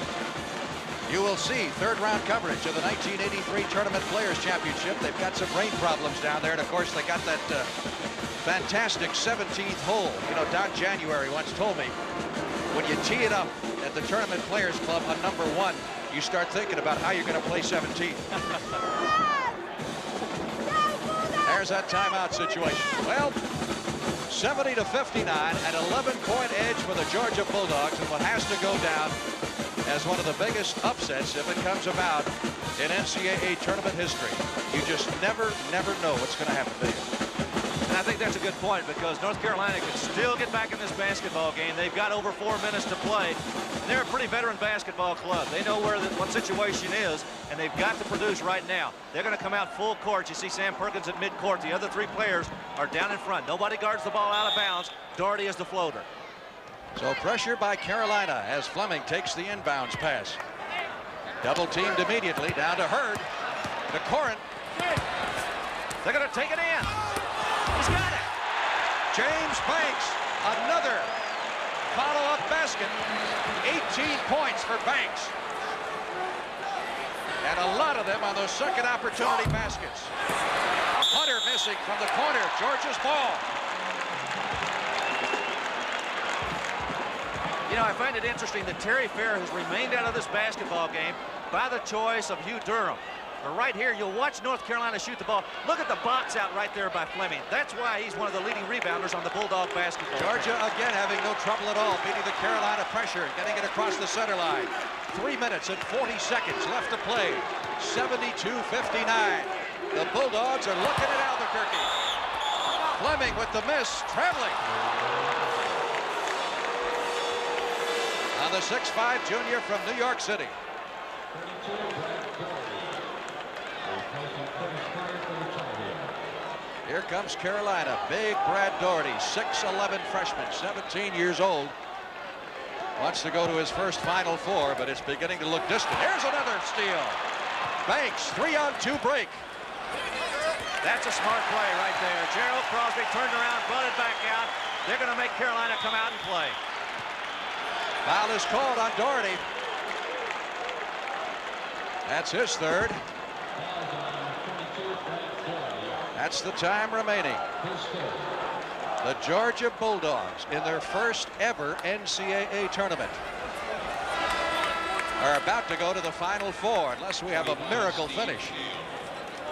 you will see third-round coverage of the 1983 Tournament Players Championship. They've got some rain problems down there, and of course they got that fantastic 17th hole. You know, Don January once told me, when you tee it up at the Tournament Players Club on #1, you start thinking about how you're going to play 17. There's that timeout situation. Well, 70-59, an 11-point edge for the Georgia Bulldogs, and what has to go down as one of the biggest upsets if it comes about in NCAA tournament history. You just never know what's going to happen to you. And I think that's a good point, because North Carolina can still get back in this basketball game. They've got over 4 minutes to play. And they're a pretty veteran basketball club. They know what situation is, and they've got to produce right now. They're going to come out full court. You see Sam Perkins at midcourt. The other 3 players are down in front. Nobody guards the ball out of bounds. Doherty is the floater. So pressure by Carolina as Fleming takes the inbounds pass. Double teamed immediately, down to Hurd. To Corin. They're going to take it in. He's got it. James Banks, another follow-up basket. 18 points for Banks. And a lot of them on those second opportunity baskets. Hunter missing from the corner. Georgia's ball. You know, I find it interesting that Terry Fair has remained out of this basketball game by the choice of Hugh Durham. But right here, you'll watch North Carolina shoot the ball. Look at the box out right there by Fleming. That's why he's one of the leading rebounders on the Bulldog basketball team. Georgia again having no trouble at all, beating the Carolina pressure, getting it across the center line. 3 minutes and 40 seconds left to play. 72-59. The Bulldogs are looking at Albuquerque. Fleming with the miss, traveling. On the 6'5" junior from New York City. Here comes Carolina. Big Brad Doherty, 6'11" freshman, 17 years old. Wants to go to his first Final Four, but it's beginning to look distant. Here's another steal. Banks, 3-on-2 break. That's a smart play right there. Gerald Crosby turned around, butted back out. They're going to make Carolina come out and play. Foul is called on Doherty. That's his third. That's the time remaining. The Georgia Bulldogs, in their first ever NCAA tournament, are about to go to the Final Four unless we have a miracle finish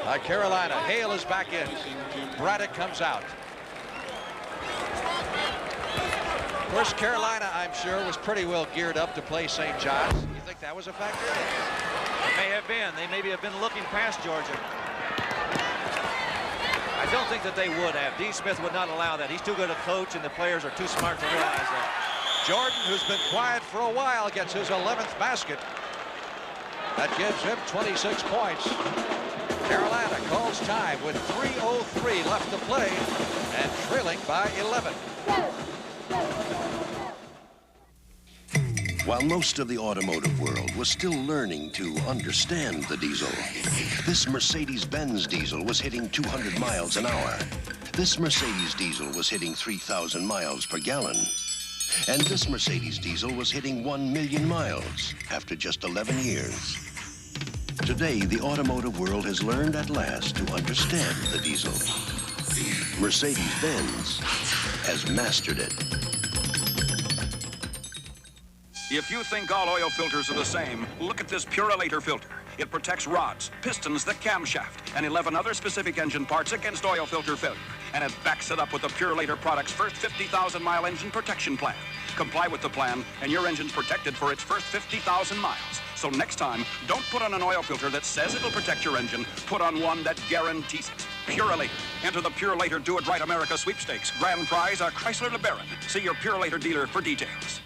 by Carolina. Hale is back in. Braddock comes out. Of course, Carolina, I'm sure, was pretty well geared up to play St. John's. You think that was a factor? It may have been. They maybe have been looking past Georgia. I don't think that they would have. D. Smith would not allow that. He's too good a coach, and the players are too smart to realize that. Jordan, who's been quiet for a while, gets his 11th basket. That gives him 26 points. Carolina calls time with 3:03 left to play and trailing by 11. While most of the automotive world was still learning to understand the diesel, this Mercedes-Benz diesel was hitting 200 miles an hour. This Mercedes diesel was hitting 3,000 miles per gallon. And this Mercedes diesel was hitting 1 million miles after just 11 years. Today, the automotive world has learned at last to understand the diesel. Mercedes-Benz has mastered it. If you think all oil filters are the same, look at this Purolator filter. It protects rods, pistons, the camshaft, and 11 other specific engine parts against oil filter failure. And it backs it up with the Purolator product's first 50,000-mile engine protection plan. Comply with the plan, and your engine's protected for its first 50,000 miles. So next time, don't put on an oil filter that says it'll protect your engine. Put on one that guarantees it. Purolator. Enter the Purolator Do It Right America sweepstakes. Grand prize, a Chrysler LeBaron. See your Purolator dealer for details.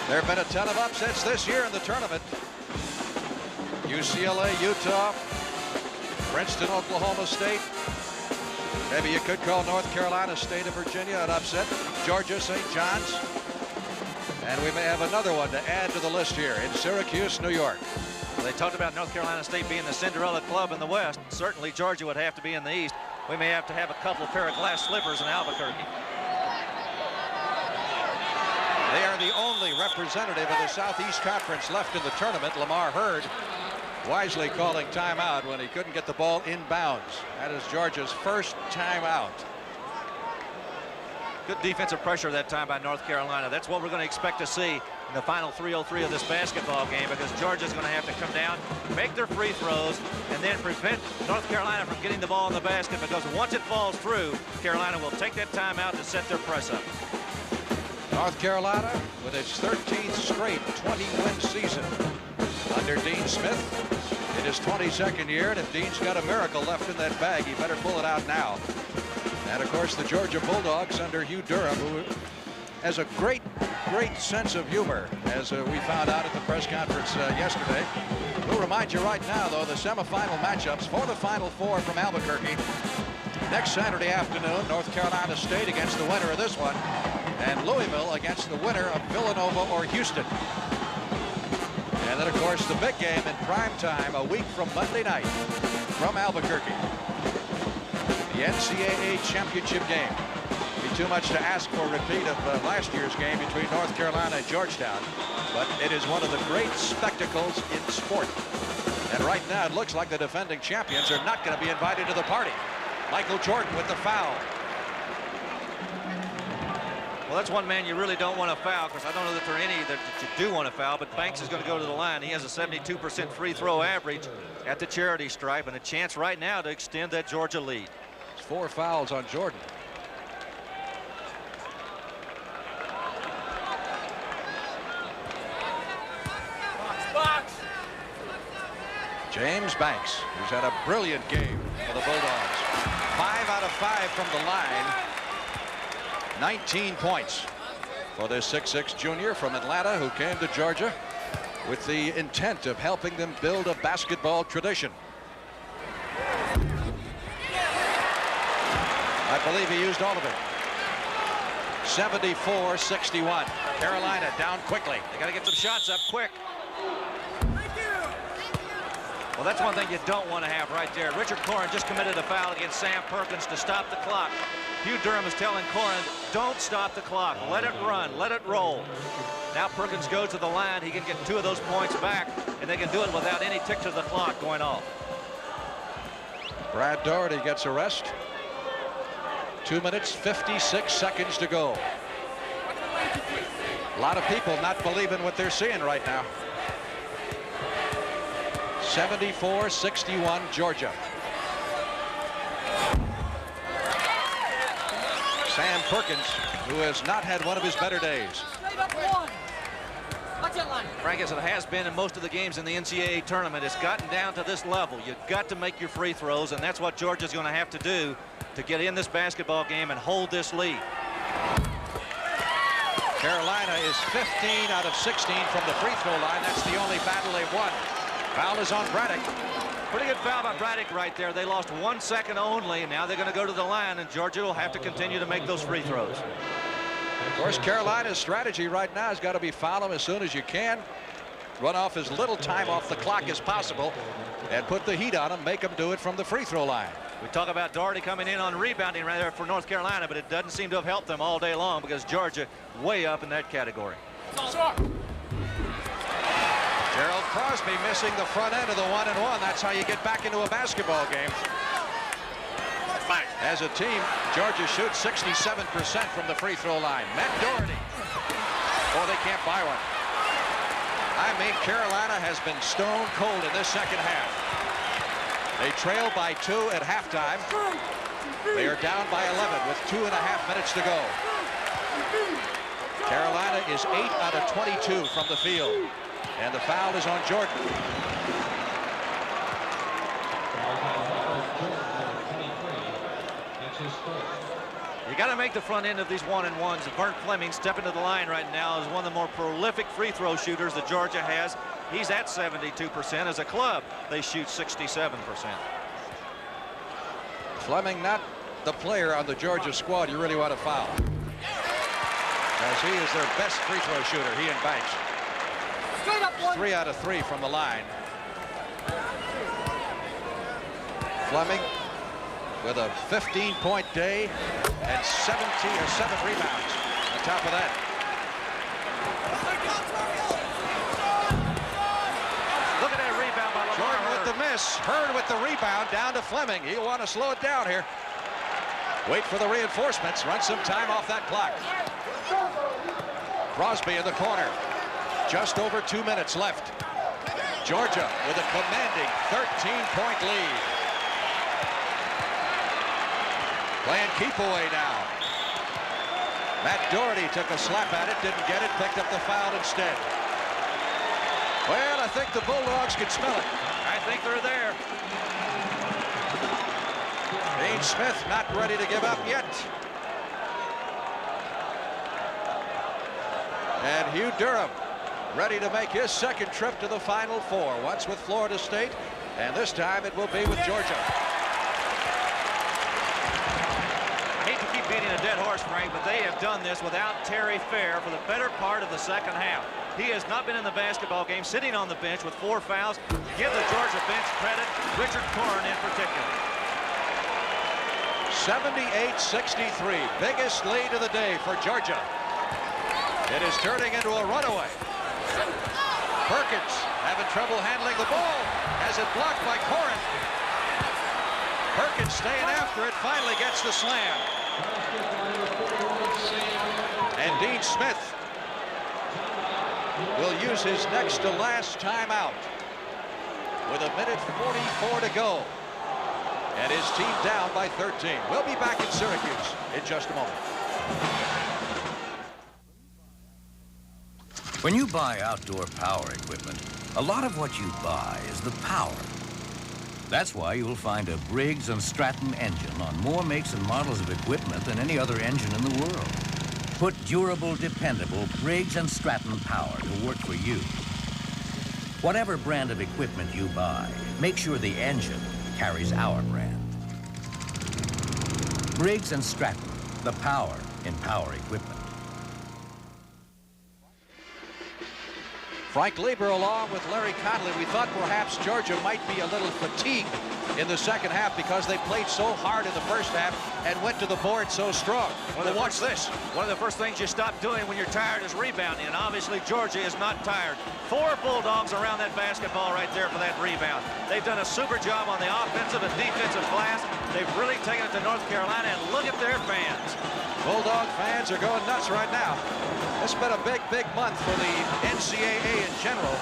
There have been a ton of upsets this year in the tournament. UCLA, Utah, Princeton, Oklahoma State. Maybe you could call North Carolina State of Virginia an upset. Georgia, St. John's. And we may have another one to add to the list here in Syracuse, New York. Well, they talked about North Carolina State being the Cinderella club in the West. Certainly Georgia would have to be in the East. We may have to have a couple of pair of glass slippers in Albuquerque. They are the only representative of the Southeast Conference left in the tournament. Lamar Hurd wisely calling timeout when he couldn't get the ball inbounds. That is Georgia's first timeout. Good defensive pressure that time by North Carolina. That's what we're going to expect to see in the final 3:03 of this basketball game, because Georgia's going to have to come down, make their free throws, and then prevent North Carolina from getting the ball in the basket, because once it falls through, Carolina will take that timeout to set their press up. North Carolina with its 13th straight 20-win season under Dean Smith in his 22nd year, and if Dean's got a miracle left in that bag, he better pull it out now. And of course the Georgia Bulldogs under Hugh Durham, who has a great sense of humor, as we found out at the press conference yesterday. We'll remind you right now, though, the semifinal matchups for the Final Four from Albuquerque. Next Saturday afternoon, North Carolina State against the winner of this one, and Louisville against the winner of Villanova or Houston. And then, of course, the big game in prime time a week from Monday night from Albuquerque. The NCAA championship game. Be too much to ask for a repeat of last year's game between North Carolina and Georgetown, but it is one of the great spectacles in sport. And right now it looks like the defending champions are not going to be invited to the party. Michael Jordan with the foul. Well, that's one man you really don't want to foul, because I don't know that there are any that you do want to foul, but Banks is going to go to the line. He has a 72% free throw average at the charity stripe, and a chance right now to extend that Georgia lead. 4 fouls on Jordan. James Banks, who's had a brilliant game for the Bulldogs. 5 out of 5 from the line. 19 points for this 6'6" junior from Atlanta, who came to Georgia with the intent of helping them build a basketball tradition. I believe he used all of it. 74-61. Carolina down quickly. They got to get some shots up quick. Well, that's one thing you don't want to have right there. Richard Corin just committed a foul against Sam Perkins to stop the clock. Hugh Durham is telling Corin, don't stop the clock. Let it run. Let it roll. Now Perkins goes to the line. He can get 2 of those points back, and they can do it without any ticks of the clock going off. Brad Daugherty gets a rest. 2 minutes, 56 seconds to go. A lot of people not believing what they're seeing right now. 74-61 Georgia. Sam Perkins, who has not had one of his better days. Frank, as it has been in most of the games in the NCAA tournament, it's gotten down to this level. You've got to make your free throws, and that's what Georgia's going to have to do to get in this basketball game and hold this lead. Carolina is 15 out of 16 from the free throw line. That's the only battle they've won. Foul is on Braddock. Pretty good foul by Braddock right there. They lost 1 second only. Now they're going to go to the line, and Georgia will have to continue to make those free throws. Of course, Carolina's strategy right now has got to be foul them as soon as you can. Run off as little time off the clock as possible and put the heat on them, make them do it from the free throw line. We talk about Daugherty coming in on rebounding right there for North Carolina, but it doesn't seem to have helped them all day long, because Georgia way up in that category. Gerald Crosby missing the front end of the 1-and-1. That's how you get back into a basketball game. As a team, Georgia shoots 67% from the free throw line. Matt Daugherty. Oh, they can't buy one. I mean, Carolina has been stone cold in this second half. They trail by 2 at halftime. They are down by 11 with 2.5 minutes to go. Carolina is 8 out of 22 from the field. And the foul is on Jordan. You got to make the front end of these 1-and-1s. Vern Fleming stepping to the line right now is one of the more prolific free throw shooters that Georgia has. He's at 72%. As a club, they shoot 67%. Fleming not the player on the Georgia squad you really want to foul, as he is their best free throw shooter, he and Banks. 3 out of 3 from the line. Fleming with a 15-point day and 7 rebounds on top of that. Look at that rebound by Lamar. Jordan with the miss. Hurd with the rebound down to Fleming. He'll want to slow it down here. Wait for the reinforcements. Run some time off that clock. Crosby in the corner. Just over 2 minutes left. Georgia with a commanding 13-point lead. Playing keep away now. Matt Doherty took a slap at it, didn't get it, picked up the foul instead. Well, I think the Bulldogs can smell it. I think they're there. Dean Smith not ready to give up yet. And Hugh Durham ready to make his second trip to the Final Four. Once with Florida State, and this time it will be with Georgia. I hate to keep beating a dead horse, Frank, but they have done this without Terry Fair for the better part of the second half. He has not been in the basketball game, sitting on the bench with 4 fouls. Give the Georgia bench credit, Richard Korn in particular. 78-63, biggest lead of the day for Georgia. It is turning into a runaway. Perkins having trouble handling the ball, has it blocked by Corin. Perkins staying after it, finally gets the slam. And Dean Smith will use his next to last timeout with 1:44 to go. And his team down by 13. We'll be back in Syracuse in just a moment. When you buy outdoor power equipment, a lot of what you buy is the power. That's why you'll find a Briggs & Stratton engine on more makes and models of equipment than any other engine in the world. Put durable, dependable Briggs & Stratton power to work for you. Whatever brand of equipment you buy, make sure the engine carries our brand. Briggs & Stratton, the power in power equipment. Frank Lieber along with Larry Conley. We thought perhaps Georgia might be a little fatigued in the second half because they played so hard in the first half and went to the board so strong. Well, watch this. One of the first things you stop doing when you're tired is rebounding, and obviously Georgia is not tired. 4 Bulldogs around that basketball right there for that rebound. They've done a super job on the offensive and defensive glass. They've really taken it to North Carolina, and look at their fans. Bulldog fans are going nuts right now. It's been a big, big month for the NCAA in general.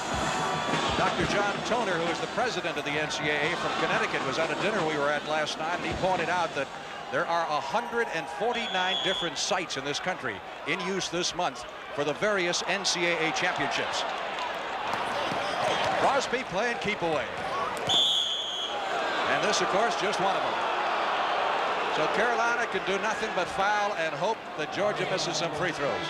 Dr. John Toner, who is the president of the NCAA from Connecticut, was at a dinner we were at last night, and he pointed out that there are 149 different sites in this country in use this month for the various NCAA championships. Crosby playing keep away. And this, of course, just one of them. So Carolina can do nothing but foul and hope that Georgia misses some free throws.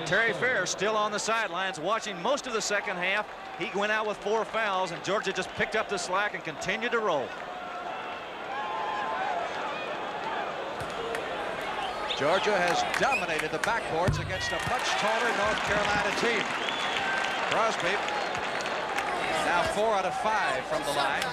Terry Fair still on the sidelines watching most of the second half. He went out with 4 fouls, and Georgia just picked up the slack and continued to roll. Georgia has dominated the backboards against a much taller North Carolina team. Crosby now 4 out of 5 from the line.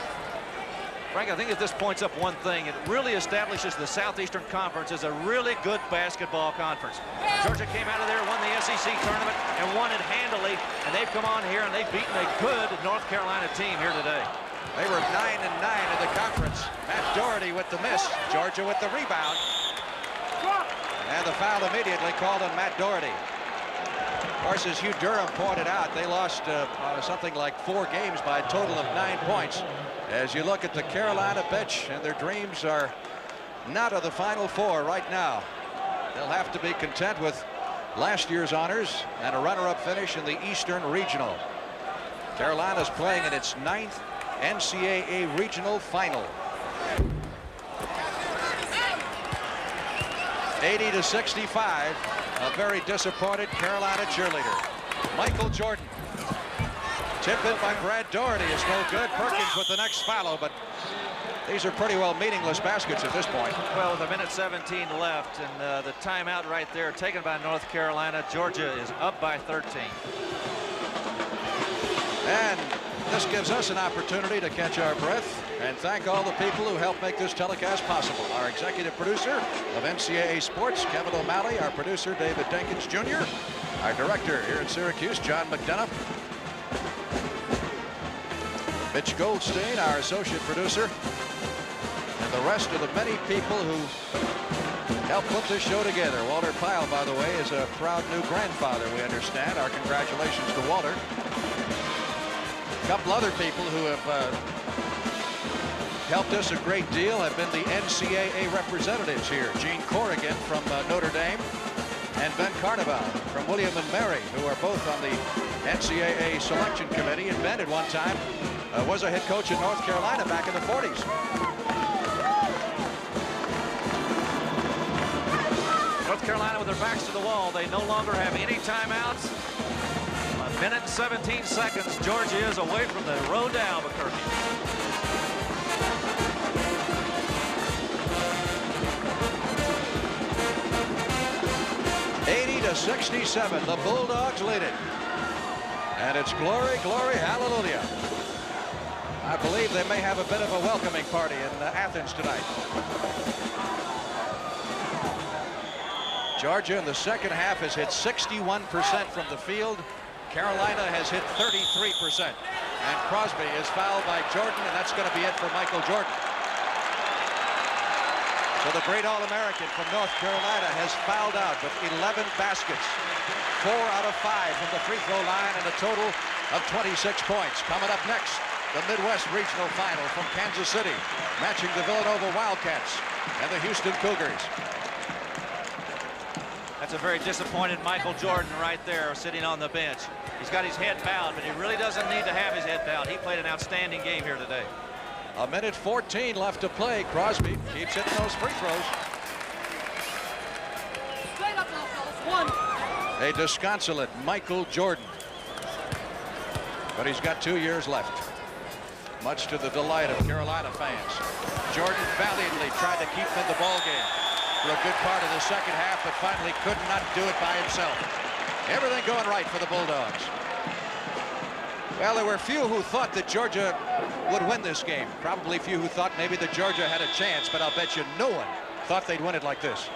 Frank, I think that this points up one thing. It really establishes the Southeastern Conference as a really good basketball conference. Georgia came out of there, won the SEC tournament, and won it handily. And they've come on here and they've beaten a good North Carolina team here today. They were 9-9 in the conference. Matt Doherty with the miss. Georgia with the rebound. And the foul immediately called on Matt Doherty. Of course, as Hugh Durham pointed out, they lost something like 4 games by a total of 9 points. As you look at the Carolina bench, and their dreams are not of the Final Four right now. They'll have to be content with last year's honors and a runner-up finish in the Eastern Regional. Carolina's playing in its 9th NCAA Regional Final. 80-65, a very disappointed Carolina cheerleader. Michael Jordan. Tip in by Brad Doherty is no good. Perkins with the next follow, but these are pretty well meaningless baskets at this point. Well, with 1:17 left and the timeout right there taken by North Carolina, Georgia is up by 13. And this gives us an opportunity to catch our breath and thank all the people who helped make this telecast possible. Our executive producer of NCAA Sports, Kevin O'Malley, our producer, David Jenkins Jr., our director here in Syracuse, John McDonough, Mitch Goldstein, our associate producer, and the rest of the many people who helped put this show together. Walter Pyle, by the way, is a proud new grandfather, we understand. Our congratulations to Walter. A couple other people who have helped us a great deal have been the NCAA representatives here. Gene Corrigan from Notre Dame and Ben Carnival from William and Mary, who are both on the NCAA selection committee. And Ben at one time was a head coach in North Carolina back in the 40s. North Carolina with their backs to the wall. They no longer have any timeouts. 1 minute and 17 seconds. Georgia is away from the road to Albuquerque. To 67, the Bulldogs lead it. And it's glory, glory, hallelujah. I believe they may have a bit of a welcoming party in Athens tonight. Georgia in the second half has hit 61% from the field. Carolina has hit 33%. And Crosby is fouled by Jordan, and that's going to be it for Michael Jordan. So the great All-American from North Carolina has fouled out with 11 baskets, 4 out of 5 from the free throw line, and a total of 26 points. Coming up next, the Midwest Regional Final from Kansas City, matching the Villanova Wildcats and the Houston Cougars. That's a very disappointed Michael Jordan right there sitting on the bench. He's got his head bowed, but he really doesn't need to have his head bowed. He played an outstanding game here today. 1:14 left to play. Crosby keeps hitting those free throws. A disconsolate Michael Jordan. But he's got 2 years left, much to the delight of Carolina fans. Jordan valiantly tried to keep him in the ball game for a good part of the second half, but finally could not do it by himself. Everything going right for the Bulldogs. Well, there were few who thought that Georgia would win this game. Probably few who thought maybe that Georgia had a chance, but I'll bet you no one thought they'd win it like this.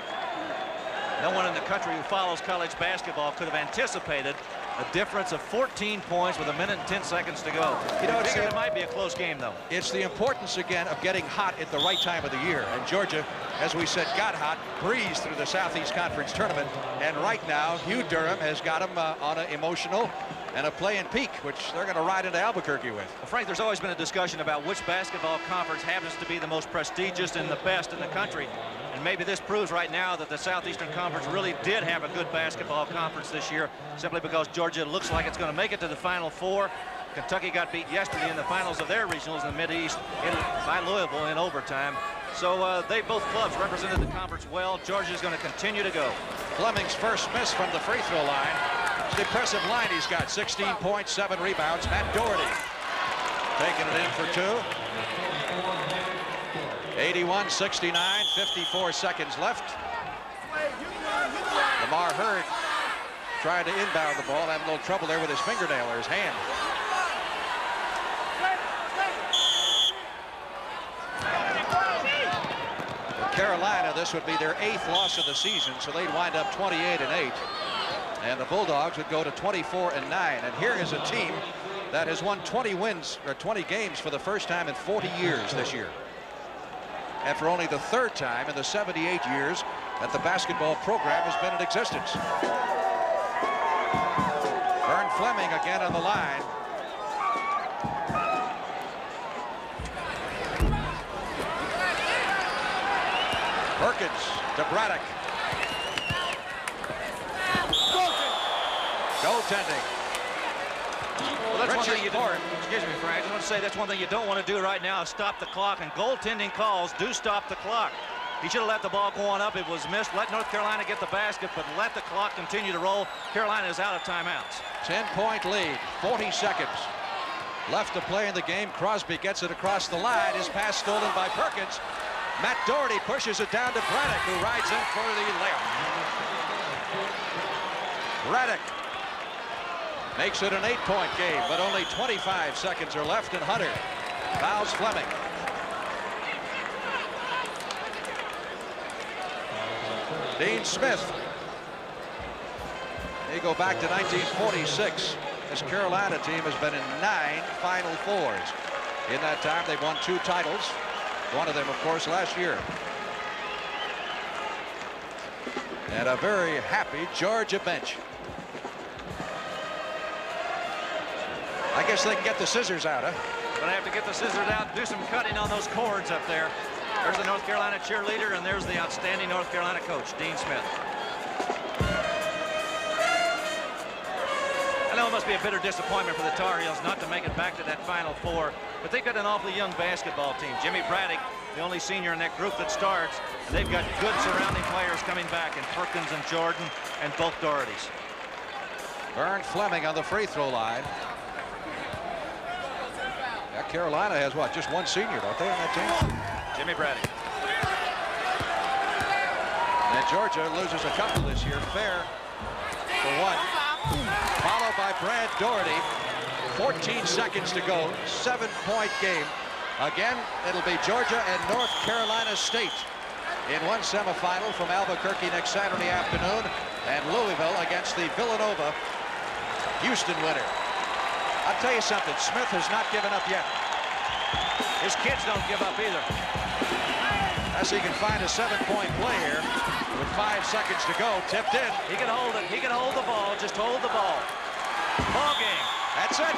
No one in the country who follows college basketball could have anticipated a difference of 14 points with 1 minute and 10 seconds to go. You know, it might be a close game, though. It's the importance, again, of getting hot at the right time of the year. And Georgia, as we said, got hot, breezed through the Southeast Conference tournament. And right now, Hugh Durham has got them on an emotional and a play-in peak, which they're going to ride into Albuquerque with. Well, Frank, there's always been a discussion about which basketball conference happens to be the most prestigious and the best in the country. And maybe this proves right now that the Southeastern Conference really did have a good basketball conference this year, simply because Georgia looks like it's going to make it to the Final Four. Kentucky got beat yesterday in the finals of their regionals in the Mid-East by Louisville in overtime. So they both clubs represented the conference well. Georgia's going to continue to go. Fleming's first miss from the free throw line. It's the impressive line he's got. 16 points, 7 rebounds. Matt Doherty taking it in for 2. 81-69, 54 seconds left. Lamar Hurd trying to inbound the ball, having a little trouble there with his fingernail or his hand. For Carolina, this would be their 8th loss of the season, so they'd wind up 28-8. And the Bulldogs would go to 24-9. And here is a team that has won 20 wins or 20 games for the first time in 40 years this year. And for only the 3rd time in the 78 years that the basketball program has been in existence. Vern Fleming again on the line. Perkins to Braddock. Goaltending. Well, that's one thing you don't, excuse me, Frank. I just want to say that's one thing you don't want to do right now is stop the clock, and goaltending calls do stop the clock. He should have let the ball go on up. It was missed. Let North Carolina get the basket, but let the clock continue to roll. Carolina is out of timeouts. 10-point lead, 40 seconds left to play in the game. Crosby gets it across the line. His pass stolen by Perkins. Matt Doherty pushes it down to Braddock, who rides in for the layup. Braddock makes it an 8-point game, but only 25 seconds are left, and Hunter fouls Fleming. Dean Smith. They go back to 1946. This Carolina team has been in 9 Final Fours. In that time, they've won 2 titles. One of them, of course, last year. And a very happy Georgia bench. I guess they can get the scissors out, huh? Gonna have to get the scissors out and do some cutting on those cords up there. There's the North Carolina cheerleader, and there's the outstanding North Carolina coach, Dean Smith. I know it must be a bitter disappointment for the Tar Heels not to make it back to that Final Four, but they've got an awfully young basketball team. Jimmy Braddock, the only senior in that group that starts, and they've got good surrounding players coming back in Perkins and Jordan and both Dohertys. Vern Fleming on the free throw line. Yeah, Carolina has what, just one senior, don't they, on that team? Jimmy Braddock. And Georgia loses a couple this year. Fair for one. Followed by Brad Doherty. 14 seconds to go. 7-point game. Again, it'll be Georgia and North Carolina State in one semifinal from Albuquerque next Saturday afternoon. And Louisville against the Villanova Houston winner. I'll tell you something, Smith has not given up yet. His kids don't give up either. As he can find a 7-point play here with 5 seconds to go. Tipped in. He can hold it. He can hold the ball. Just hold the ball. Ball game. That's it.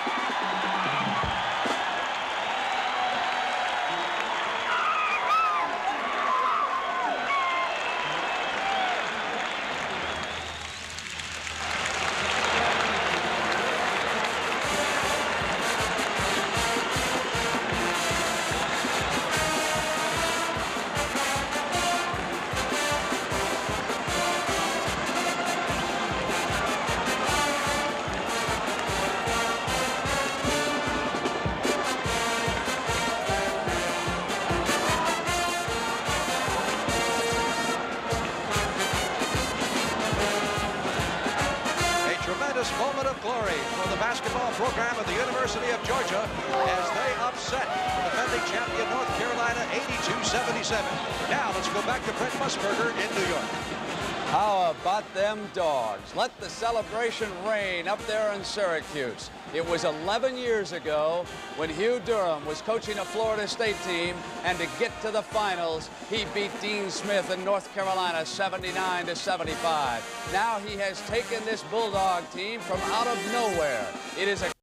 Moment of glory for the basketball program of the University of Georgia as they upset the defending champion North Carolina 82-77. Now let's go back to Brent Musburger in New York. How about them dogs? Let the celebration reign up there in Syracuse. It was 11 years ago when Hugh Durham was coaching a Florida State team, and to get to the finals, he beat Dean Smith in North Carolina 79-75. Now he has taken this Bulldog team from out of nowhere. It is a